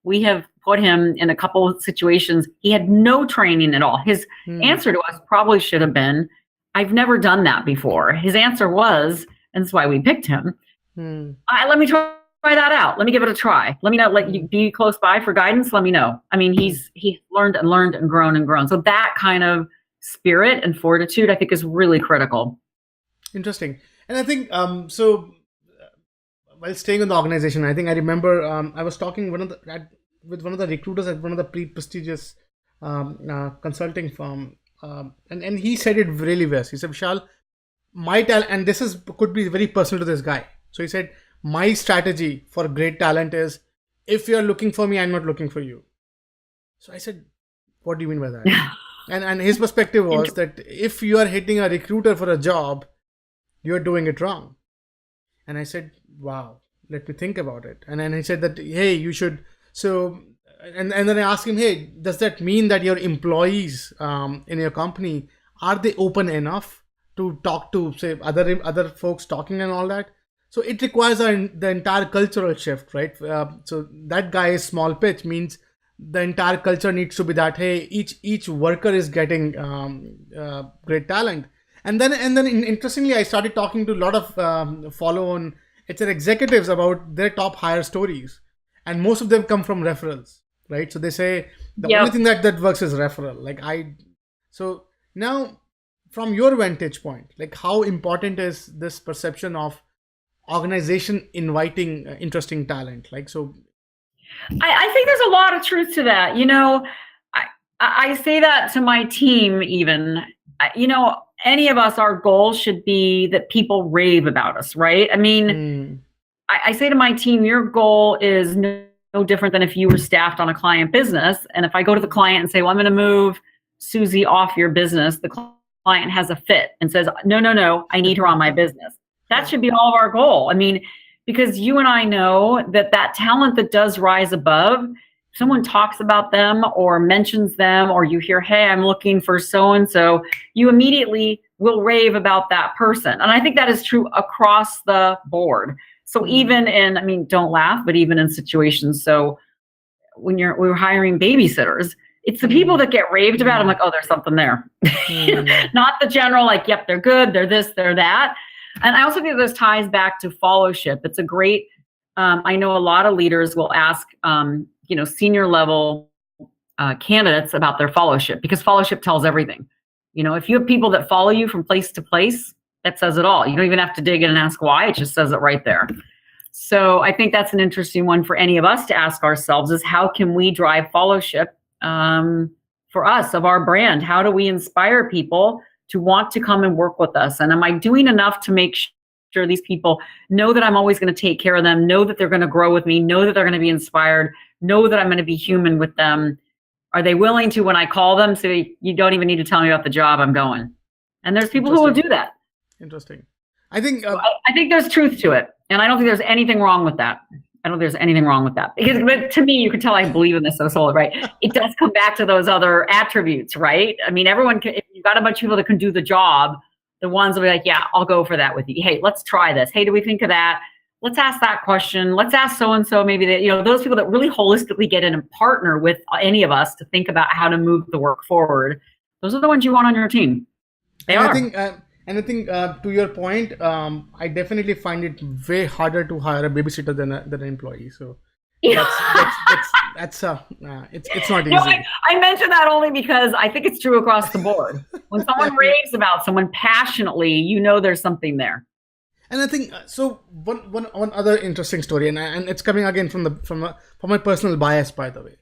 We have put him in a couple of situations. He had no training at all. His answer to us probably should have been, I've never done that before. His answer was, and that's why we picked him, let me try that out. Let me give it a try. Let me not let you be close by for guidance. Let me know. I mean, he learned and grown. So that kind of spirit and fortitude, I think, is really critical. Interesting. And I think, while staying in the organization, I think I remember I was talking with one of the recruiters at one of the prestigious consulting firm, and he said it really well. He said, Vishal, and this could be very personal to this guy. So he said, my strategy for great talent is, if you're looking for me, I'm not looking for you. So I said, what do you mean by that? and his perspective was that if you are hitting a recruiter for a job, you're doing it wrong. And I said, wow, let me think about it. And then he said that, hey, you should. So, and then I asked him, hey, does that mean that your employees in your company, are they open enough to talk to, say, other folks talking and all that? So it requires the entire cultural shift, right? So that guy's small pitch means the entire culture needs to be that, hey, each worker is getting great talent. And then interestingly, I started talking to a lot of follow-on HR executives about their top hire stories, and most of them come from referrals, right? So they say the only thing that works is referral. So now, from your vantage point, like, how important is this perception of organization inviting interesting talent? I think there's a lot of truth to that. I say that to my team even. Any of us, our goal should be that people rave about us, right? I mean, I say to my team, your goal is no different than if you were staffed on a client business. And if I go to the client and say, well, I'm going to move Susie off your business, the client has a fit and says, no, I need her on my business. That should be all of our goal. I mean, because you and I know that talent that does rise above, someone talks about them or mentions them, or you hear, hey, I'm looking for so-and-so, you immediately will rave about that person. And I think that is true across the board. So even don't laugh, but even in situations, so when we're hiring babysitters, it's the people that get raved about. I'm like, oh, there's something there. Not the general, like, yep, they're good, they're this, they're that. And I also think this ties back to followship. It's a great, I know a lot of leaders will ask, senior level candidates about their followship, because followship tells everything. If you have people that follow you from place to place, that says it all. You don't even have to dig in and ask why. It just says it right there. So I think that's an interesting one for any of us to ask ourselves, is how can we drive followship for us of our brand? How do we inspire people to want to come and work with us? And am I doing enough to make sure these people know that I'm always going to take care of them, know that they're going to grow with me, know that they're going to be inspired, know that I'm going to be human with them? Are they willing to, when I call them, say, you don't even need to tell me about the job, I'm going? And there's people who will do that. Interesting. I think there's truth to it. And I don't think there's anything wrong with that. Because, but to me, you can tell I believe in this so solid, right? It does come back to those other attributes, right? I mean, everyone can, if you've got a bunch of people that can do the job, the ones will be like, yeah, I'll go for that with you. Hey, let's try this. Hey, do we think of that? Let's ask that question. Let's ask so-and-so, maybe that, those people that really holistically get in and partner with any of us to think about how to move the work forward. Those are the ones you want on your team. I think to your point, I definitely find it way harder to hire a babysitter than an employee. So it's not easy. I mention that only because I think it's true across the board. When someone raves about someone passionately, there's something there. And I think so. One other interesting story, and it's coming again from my personal bias, by the way.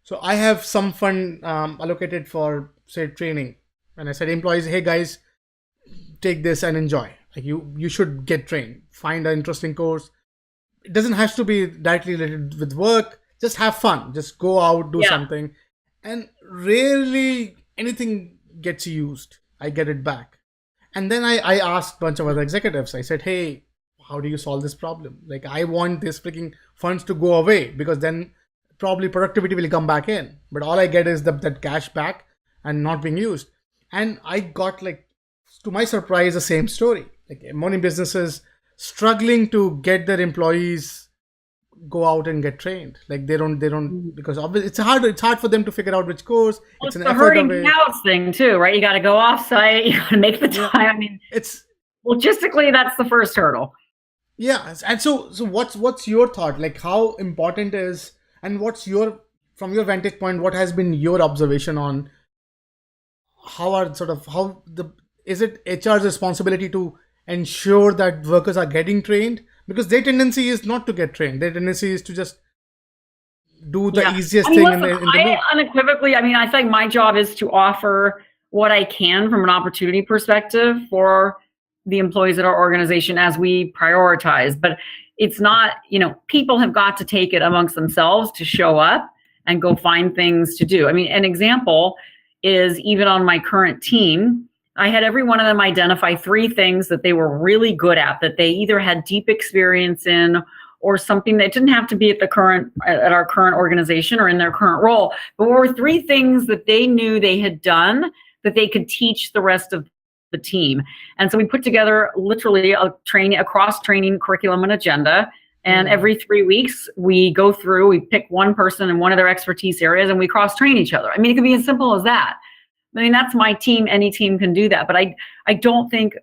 So I have some fund allocated for, say, training, and I said, employees, hey guys, take this and enjoy. Like you should get trained. Find an interesting course. It doesn't have to be directly related with work. Just have fun. Just go out, do something. And rarely anything gets used. I get it back. And then I asked a bunch of other executives. I said, hey, how do you solve this problem? Like, I want this freaking funds to go away, because then probably productivity will come back in. But all I get is that cash back and not being used. And I got, like, to my surprise, the same story. Like, many businesses struggling to get their employees go out and get trained. Like they don't because obviously it's hard for them to figure out which course. Well, it's an effort away. House thing too, right? You got to go off site. You got to make the time. I mean, it's logistically that's the first hurdle. Yeah, and so what's your thought? Like, how important is, and what's your, from your vantage point, what has been your observation on is it HR's responsibility to ensure that workers are getting trained? Because their tendency is not to get trained. Their tendency is to just do the easiest thing in the loop. Unequivocally, I think my job is to offer what I can from an opportunity perspective for the employees at our organization as we prioritize. But it's not, people have got to take it amongst themselves to show up and go find things to do. An example is, even on my current team, I had every one of them identify 3 things that they were really good at, that they either had deep experience in or something that didn't have to be at our current organization or in their current role, but were 3 things that they knew they had done that they could teach the rest of the team. And so we put together literally a cross-training curriculum and agenda. And every 3 weeks we go through, we pick one person in one of their expertise areas and we cross-train each other. It could be as simple as that. That's my team. Any team can do that. But I don't think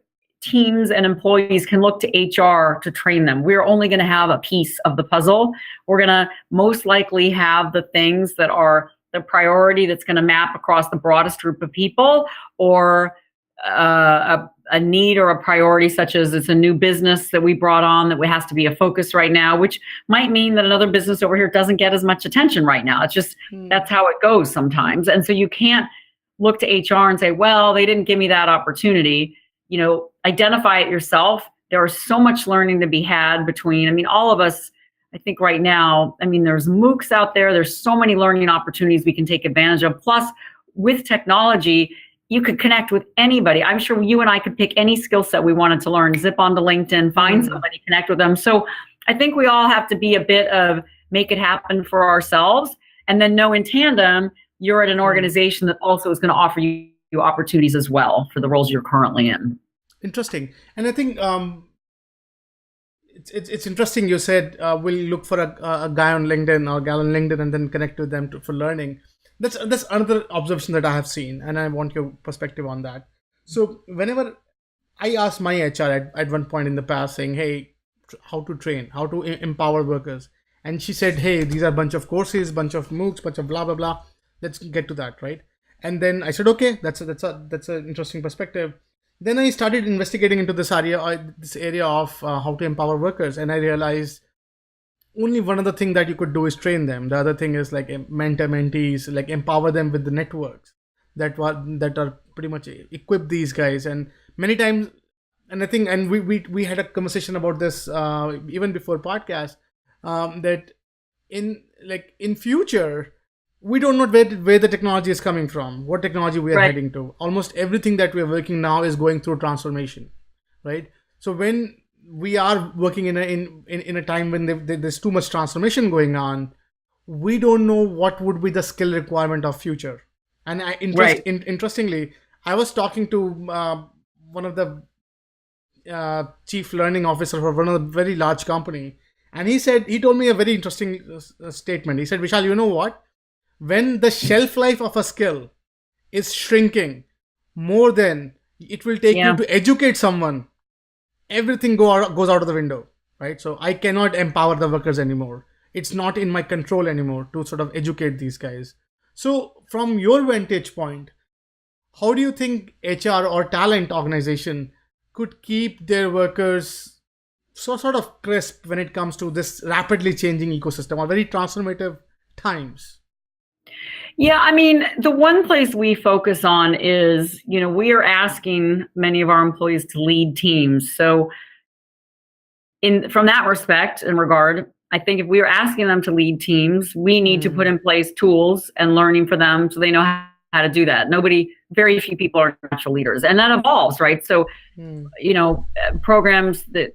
teams and employees can look to HR to train them. We're only going to have a piece of the puzzle. We're going to most likely have the things that are the priority that's going to map across the broadest group of people, or a a need or a priority, such as it's a new business that we brought on that has to be a focus right now, which might mean that another business over here doesn't get as much attention right now. It's just, that's how it goes sometimes. And so you can't look to HR and say, well, they didn't give me that opportunity. Identify it yourself. There is so much learning to be had between, all of us, I think right now, there's MOOCs out there. There's so many learning opportunities we can take advantage of. Plus, with technology, you could connect with anybody. I'm sure you and I could pick any skill set we wanted to learn, zip onto LinkedIn, find somebody, connect with them. So I think we all have to be a bit of make it happen for ourselves, and then know in tandem, you're at an organization that also is going to offer you opportunities as well for the roles you're currently in. Interesting. And I think it's interesting you said we'll look for a guy on LinkedIn or gal on LinkedIn and then connect with them for learning. That's another observation that I have seen, and I want your perspective on that. So whenever I asked my HR at one point in the past saying, hey, how to train, how to empower workers, and she said, hey, these are a bunch of courses, bunch of MOOCs, bunch of blah, blah, blah. Let's get to that, right? And then I said, okay, that's an interesting perspective. Then I started investigating into this area of how to empower workers, and I realized only one other thing that you could do is train them. The other thing is like mentor mentees, like empower them with the networks that are pretty much equip these guys. And many times, and I think, and we had a conversation about this even before podcast, that in future, we don't know where the technology is coming from, what technology we are heading to. Almost everything that we are working now is going through transformation, right? So when we are working in a time when there's too much transformation going on, we don't know what would be the skill requirement of future. And interestingly, I was talking to one of the chief learning officer for one of the very large company, and he told me a very interesting statement. He said, Vishal, you know what? When the shelf life of a skill is shrinking more than it will take you to educate someone, everything goes out of the window, right? So I cannot empower the workers anymore. It's not in my control anymore to sort of educate these guys. So from your vantage point, how do you think HR or talent organization could keep their workers sort of crisp when it comes to this rapidly changing ecosystem or very transformative times? Yeah, the one place we focus on is, we are asking many of our employees to lead teams. So from that respect and regard, I think if we are asking them to lead teams, we need to put in place tools and learning for them so they know how to do that. Very few people are natural leaders, and that evolves, right? So, programs that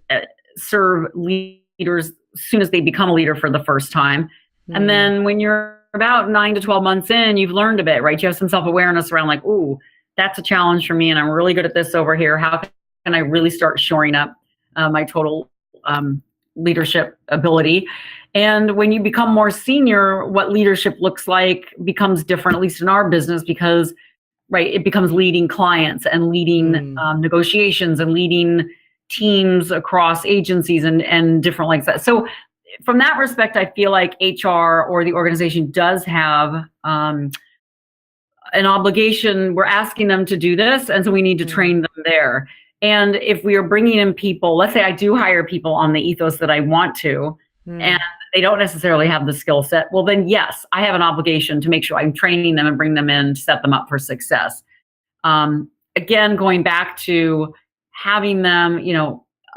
serve leaders as soon as they become a leader for the first time. And then when you're about 9 to 12 months in, you've learned a bit, right? You have some self-awareness around like, ooh, that's a challenge for me and I'm really good at this over here. How can I really start shoring up my total leadership ability? And when you become more senior, what leadership looks like becomes different, at least in our business, because it becomes leading clients and leading negotiations and leading teams across agencies and different like that. So from that respect, I feel like HR or the organization does have an obligation. We're asking them to do this, and so we need to train them there. And if we are bringing in people, let's say I do hire people on the ethos that I want to, and they don't necessarily have the skill set, well then yes, I have an obligation to make sure I'm training them and bring them in to set them up for success. Again, going back to having them,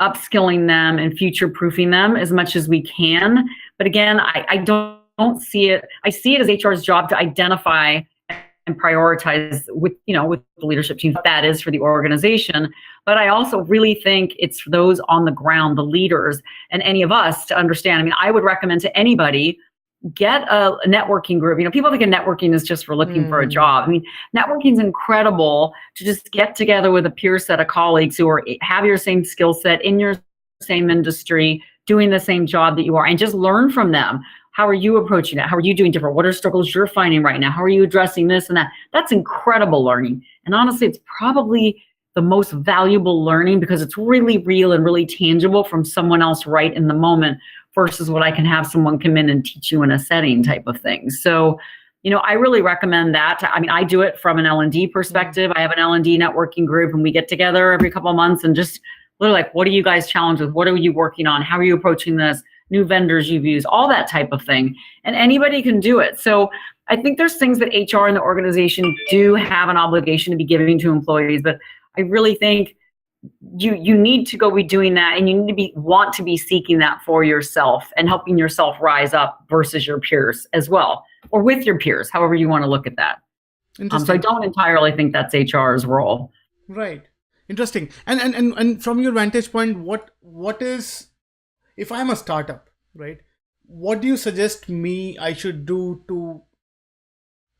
upskilling them and future-proofing them as much as we can. But again, I don't see it. I see it as HR's job to identify and prioritize with the leadership team what that is for the organization. But I also really think it's for those on the ground, the leaders, and any of us to understand. I would recommend to anybody, get a networking group. People think of networking is just for looking for a job. Networking is incredible to just get together with a peer set of colleagues who have your same skill set in your same industry, doing the same job that you are, and just learn from them. How are you approaching it? How are you doing different? What are struggles you're finding right now? How are you addressing this and that? That's incredible learning. And honestly, it's probably the most valuable learning because it's really real and really tangible from someone else right in the moment versus what I can have someone come in and teach you in a setting type of thing. So I really recommend that. I mean, I do it from an L&D perspective. I have an L&D networking group, and we get together every couple of months and just literally like, what are you guys challenged with? What are you working on? How are you approaching this? New vendors you've used, all that type of thing. And anybody can do it. So I think there's things that HR and the organization do have an obligation to be giving to employees, but I really think you need to go be doing that, and you need to want to be seeking that for yourself and helping yourself rise up versus your peers as well, or with your peers, however you want to look at that. So I don't entirely think that's HR's role. Right. Interesting. And from your vantage point, what is, if I'm a startup, right? What do you suggest I should do to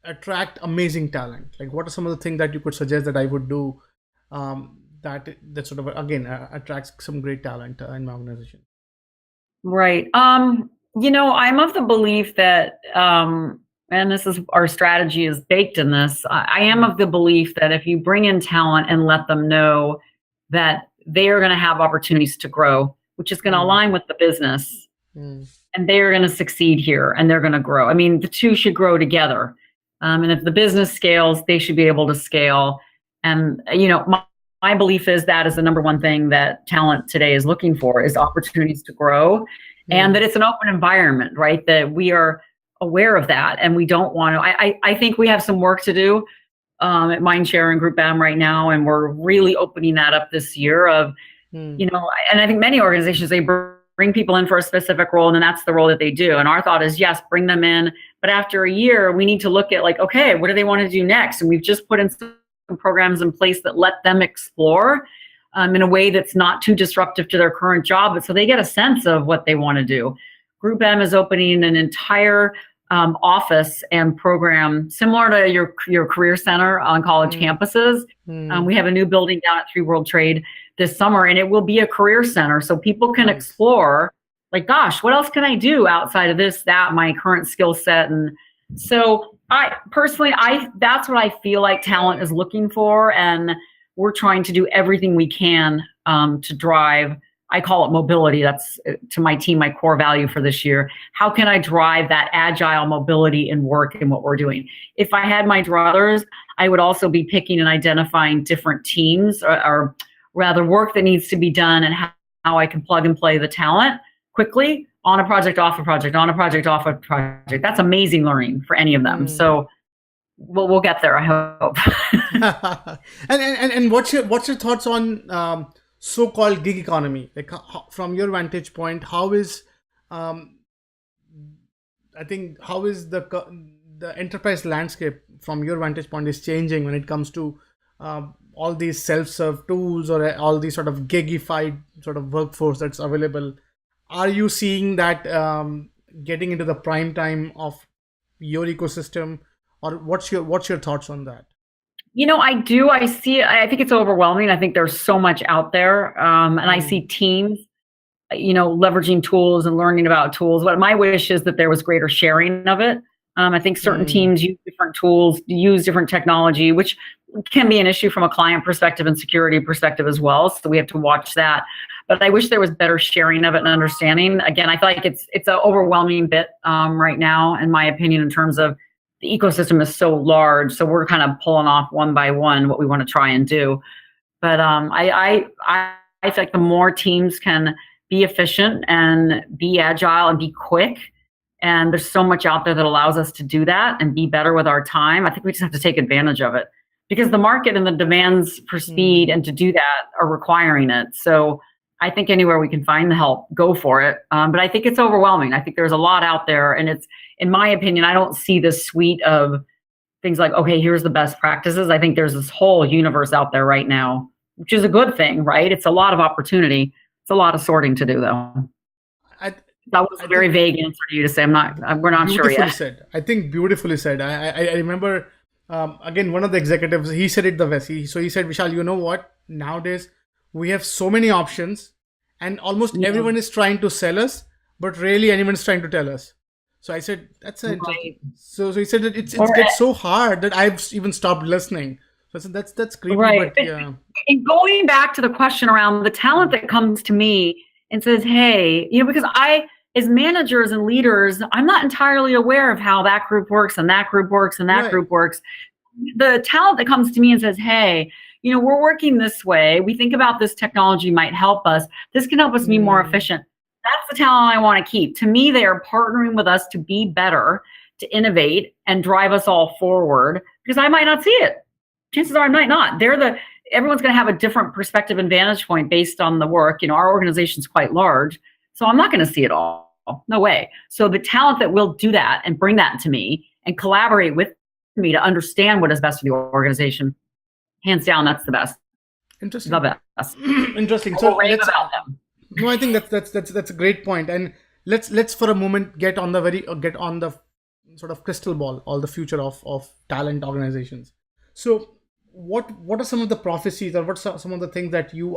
attract amazing talent? Like, what are some of the things that you could suggest that I would do that sort of, again, attracts some great talent in my organization? Right. I'm of the belief that, and this is our strategy is baked in this. I am of the belief that if you bring in talent and let them know that they are going to have opportunities to grow, which is going to align with the business, and they are going to succeed here and they're going to grow. I mean, the two should grow together. And if the business scales, they should be able to scale. And, my belief is that is the number one thing that talent today is looking for, is opportunities to grow, and that it's an open environment, right? That we are aware of that, and we don't want to. I think we have some work to do at Mindshare and Group M right now, and we're really opening that up this year. And I think many organizations, they bring people in for a specific role, and then that's the role that they do. And our thought is, yes, bring them in, but after a year, we need to look at like, okay, what do they want to do next? And we've just put in some programs in place that let them explore in a way that's not too disruptive to their current job, but so they get a sense of what they want to do. Group M is opening an entire office and program similar to your career center on college campuses. We have a new building down at 3 World Trade this summer, and it will be a career center so people can explore, like, gosh, what else can I do outside of this, that, my current skill set? And so I personally, that's what I feel like talent is looking for, and we're trying to do everything we can to drive. I call it mobility. That's, to my team, my core value for this year. How can I drive that agile mobility in work and what we're doing? If I had my druthers, I would also be picking and identifying different teams, or rather work that needs to be done, and how I can plug and play the talent quickly on a project, off a project, on a project, off a project. That's amazing learning for any of them. So we'll get there, I hope. and what's your thoughts on so-called gig economy? Like, from your vantage point, how is the enterprise landscape from your vantage point is changing when it comes to all these self-serve tools, or all these sort of gigified sort of workforce that's available? Are you seeing that getting into the prime time of your ecosystem, or what's your thoughts on that? I do. I see it. I think it's overwhelming. I think there's so much out there. And I see teams, leveraging tools and learning about tools. But my wish is that there was greater sharing of it. I think certain teams use different tools, use different technology, which can be an issue from a client perspective and security perspective as well. So we have to watch that. But I wish there was better sharing of it and understanding. Again, I feel like it's an overwhelming bit right now, in my opinion, in terms of the ecosystem is so large. So we're kind of pulling off one by one what we want to try and do. But I feel like the more teams can be efficient and be agile and be quick, and there's so much out there that allows us to do that and be better with our time, I think we just have to take advantage of it, because the market and the demands for speed and to do that are requiring it. So I think anywhere we can find the help, go for it. But I think it's overwhelming. I think there's a lot out there, and it's, in my opinion, I don't see this suite of things like, okay, here's the best practices. I think there's this whole universe out there right now, which is a good thing, right? It's a lot of opportunity. It's a lot of sorting to do, though. That was a very vague answer to you to say we're not sure yet. Beautifully said. I think beautifully said. I remember, again, one of the executives, he said it the best. He said, Vishal, you know what? Nowadays, we have so many options, and almost everyone is trying to sell us, but rarely anyone is trying to tell us. So I said, that's interesting. So he said that it gets so hard that I've even stopped listening. So I said, that's creepy. Right. But yeah. And going back to the question around the talent that comes to me and says, hey, because as managers and leaders, I'm not entirely aware of how that group works and that group works and that group works. The talent that comes to me and says, hey, we're working this way. We think about this technology might help us. This can help us be more efficient. That's the talent I want to keep. To me, they are partnering with us to be better, to innovate and drive us all forward, because I might not see it. Chances are I might not. Everyone's going to have a different perspective and vantage point based on the work. Our organization's quite large, so I'm not going to see it all. No way. So the talent that will do that and bring that to me and collaborate with me to understand what is best for the organization, hands down, that's the best. Interesting. The best. Interesting. So rave about them. No, I think that's a great point. And let's for a moment get on the sort of crystal ball, all the future of talent organizations. So what are some of the prophecies, or what's some of the things that you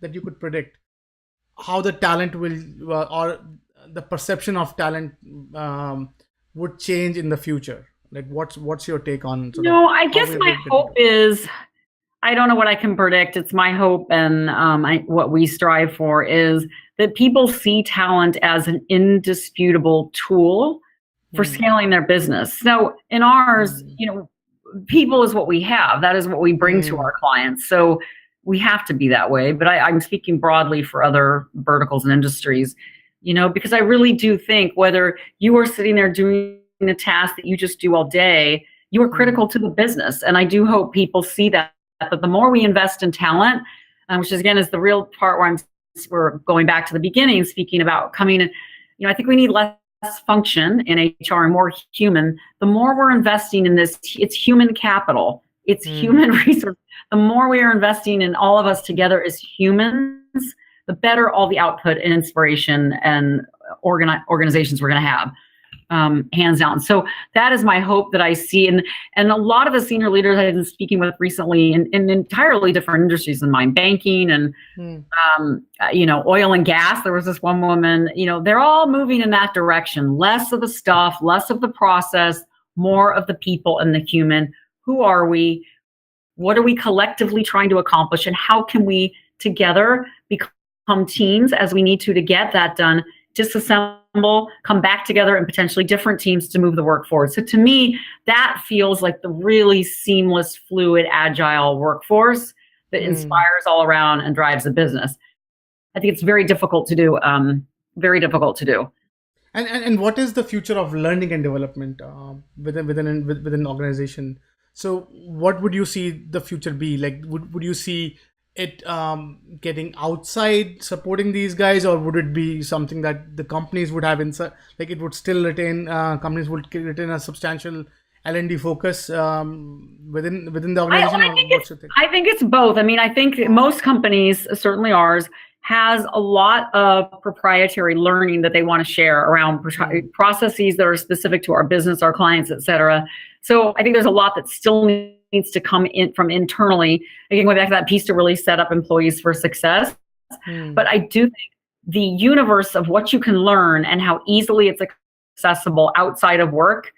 could predict how the talent will or the perception of talent would change in the future? Like what's your take on? I guess my hope is, I don't know what I can predict. It's my hope, and what we strive for is that people see talent as an indisputable tool for scaling their business. So in ours, people is what we have. That is what we bring to our clients. So we have to be that way. But I'm speaking broadly for other verticals and industries, because I really do think whether you are sitting there doing the task that you just do all day, you are critical to the business. And I do hope people see that the more we invest in talent, which is, again, is the real part where we're going back to the beginning, speaking about coming in, I think we need less function in HR and more human. The more we're investing in this, it's human capital, it's human resource. The more we are investing in all of us together as humans, the better all the output and inspiration and organizations we're going to have. Hands down. So that is my hope that I see. And a lot of the senior leaders I've been speaking with recently in entirely different industries than mine, banking and, oil and gas. There was this one woman, they're all moving in that direction. Less of the stuff, less of the process, more of the people and the human. Who are we? What are we collectively trying to accomplish? And how can we together become teams as we need to get that done? Disassemble, come back together, and potentially different teams to move the work forward. So to me, that feels like the really seamless, fluid, agile workforce that inspires all around and drives the business. I think it's very difficult to do. Very difficult to do. And what is the future of learning and development within an organization? So what would you see the future be? Like, would you see it getting outside supporting these guys, or would it be something that the companies would have inside? Like, it would still retain, companies would retain a substantial L&D focus within the organization? I think it's both. I mean, I think most companies, certainly ours, has a lot of proprietary learning that they want to share around processes that are specific to our business, our clients, et cetera. So I think there's a lot that still needs to come in from internally. Again, going back to that piece to really set up employees for success. But I do think the universe of what you can learn and how easily it's accessible outside of work,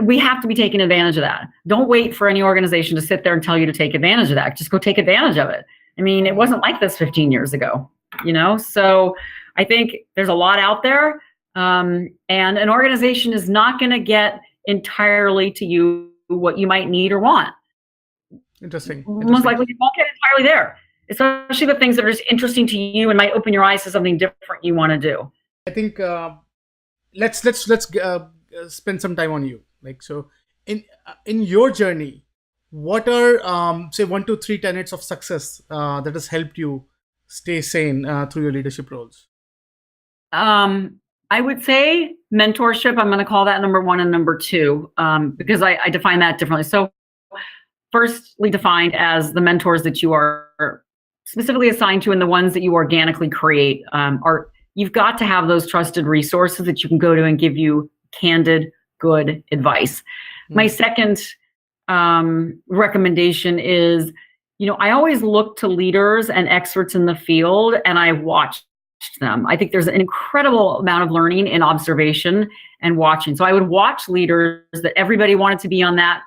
we have to be taking advantage of that. Don't wait for any organization to sit there and tell you to take advantage of that. Just go take advantage of it. I mean, it wasn't like this 15 years ago, So I think there's a lot out there. And an organization is not going to get entirely to you what you might need or want. Interesting. Most likely you won't get entirely there, especially the things that are just interesting to you and might open your eyes to something different you want to do. I think let's spend some time on you. Like, so in your journey, what are say 1 to 3 tenets of success that has helped you stay sane through your leadership roles? I would say mentorship. I'm going to call that number 1 and number 2 because I define that differently. So firstly defined as the mentors that you are specifically assigned to and the ones that you organically create. You've got to have those trusted resources that you can go to and give you candid, good advice. My second recommendation is, I always look to leaders and experts in the field and I watch them. I think there's an incredible amount of learning in observation and watching. So I would watch leaders that everybody wanted to be on that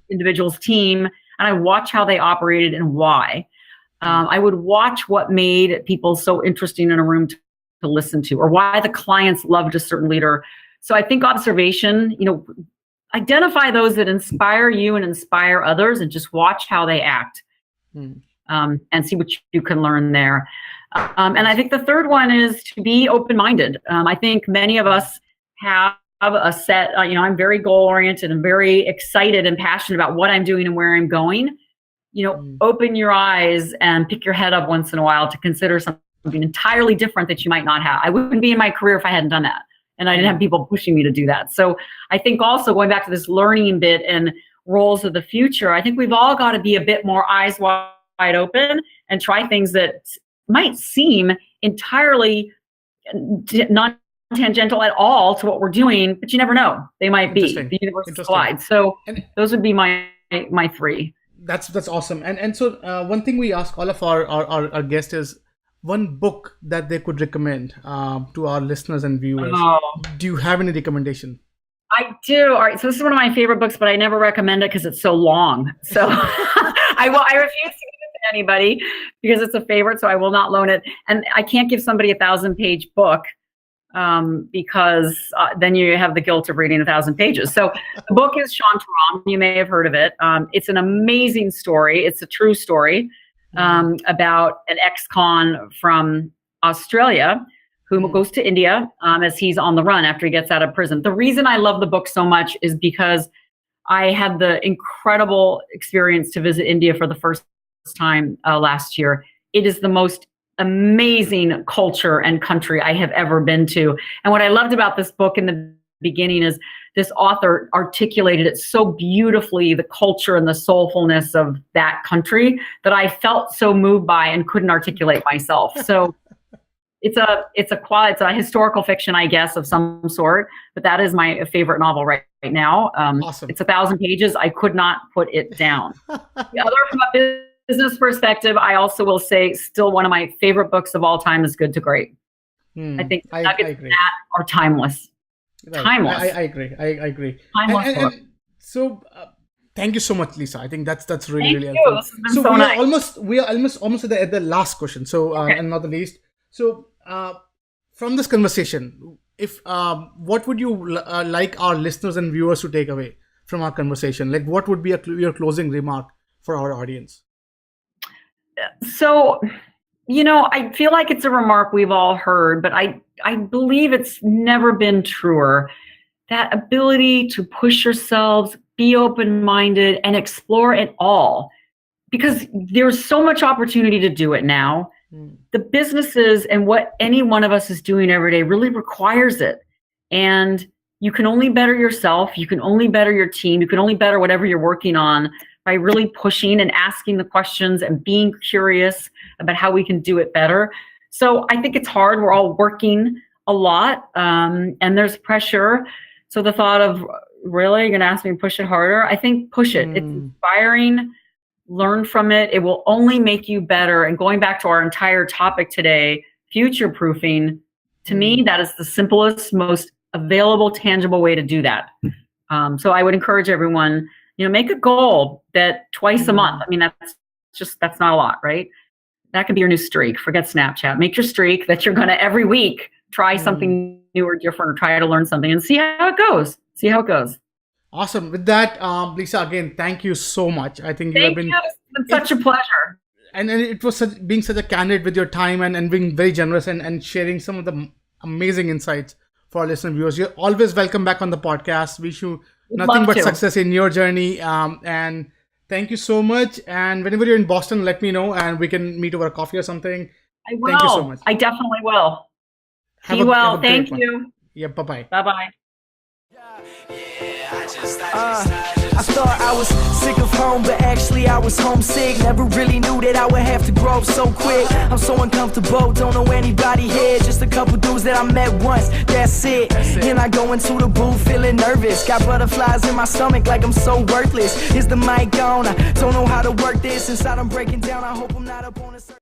individual's team, and I watch how they operated and why. I would watch what made people so interesting in a room to to listen to, or why the clients loved a certain leader. So I think observation, identify those that inspire you and inspire others, and just watch how they act, and see what you can learn there. And I think the third one is to be open-minded. I think many of us have a set, I'm very goal-oriented and very excited and passionate about what I'm doing and where I'm going. Open your eyes and pick your head up once in a while to consider something entirely different that you might not have. I wouldn't be in my career if I hadn't done that. And I didn't have people pushing me to do that. So I think also going back to this learning bit and roles of the future, I think we've all got to be a bit more eyes wide open and try things that might seem entirely non-tangential at all to what we're doing, but you never know. They might be. The universe collides. So those would be my three. That's awesome. And so one thing we ask all of our guests is one book that they could recommend to our listeners and viewers. Do you have any recommendation? I do. All right. So this is one of my favorite books, but I never recommend it because it's so long. So I refuse to give it to anybody because it's a favorite. So I will not loan it. And I can't give somebody a 1,000-page book because then you have the guilt of reading 1,000 pages. So the book is Shantaram. You may have heard of it. It's an amazing story. It's a true story about an ex-con from Australia who goes to India as he's on the run after he gets out of prison. The reason I love the book so much is because I had the incredible experience to visit India for the first time last year. It is the most amazing culture and country I have ever been to. And what I loved about this book in the beginning is this author articulated it so beautifully, the culture and the soulfulness of that country, that I felt so moved by and couldn't articulate myself. So it's a historical fiction, I guess, of some sort, but that is my favorite novel right now. Awesome. It's 1,000 pages. I could not put it down. The other, from a business perspective, I also will say still one of my favorite books of all time is Good to Great. I think nuggets in that are timeless. Right. Timeless. I agree. I agree. Timeless. And so thank you so much, Lisa. I think that's really, Thank really you. helpful. This has been so nice. We are almost at the last question. So and not the least. So from this conversation, if what would you like our listeners and viewers to take away from our conversation? Like, what would be your closing remark for our audience? So, I feel like it's a remark we've all heard, but I believe it's never been truer. That ability to push yourselves, be open-minded, and explore it all. Because there's so much opportunity to do it now. The businesses and what any one of us is doing every day really requires it. And you can only better yourself. You can only better your team. You can only better whatever you're working on by really pushing and asking the questions and being curious about how we can do it better. So I think it's hard. We're all working a lot and there's pressure. So the thought of, really, you're going to ask me to push it harder? I think push it. It's inspiring. Learn from it. It will only make you better. And going back to our entire topic today, future-proofing, to me, that is the simplest, most available, tangible way to do that. So I would encourage everyone, make a goal that twice a month. I mean, that's not a lot, right? That could be your new streak. Forget Snapchat. Make your streak that you're going to every week try something new or different, or try to learn something and see how it goes. Awesome. With that, Lisa, again, thank you so much. I think It's been such a pleasure. And it was being such a candid with your time and being very generous and sharing some of the amazing insights for our listeners and viewers. You're always welcome back on the podcast. Wish you nothing but success in your journey. And thank you so much. And whenever you're in Boston, let me know and we can meet over a coffee or something. I will. Thank you so much. I definitely will. Be well. Thank you. Yeah. Bye-bye. Bye-bye. I thought I was sick of home, but actually I was homesick. Never really knew that I would have to grow up so quick. I'm so uncomfortable, don't know anybody here. Just a couple dudes that I met once, that's it. And I go into the booth feeling nervous. Got butterflies in my stomach like I'm so worthless. Is the mic on? I don't know how to work this. Inside I'm breaking down, I hope I'm not up on a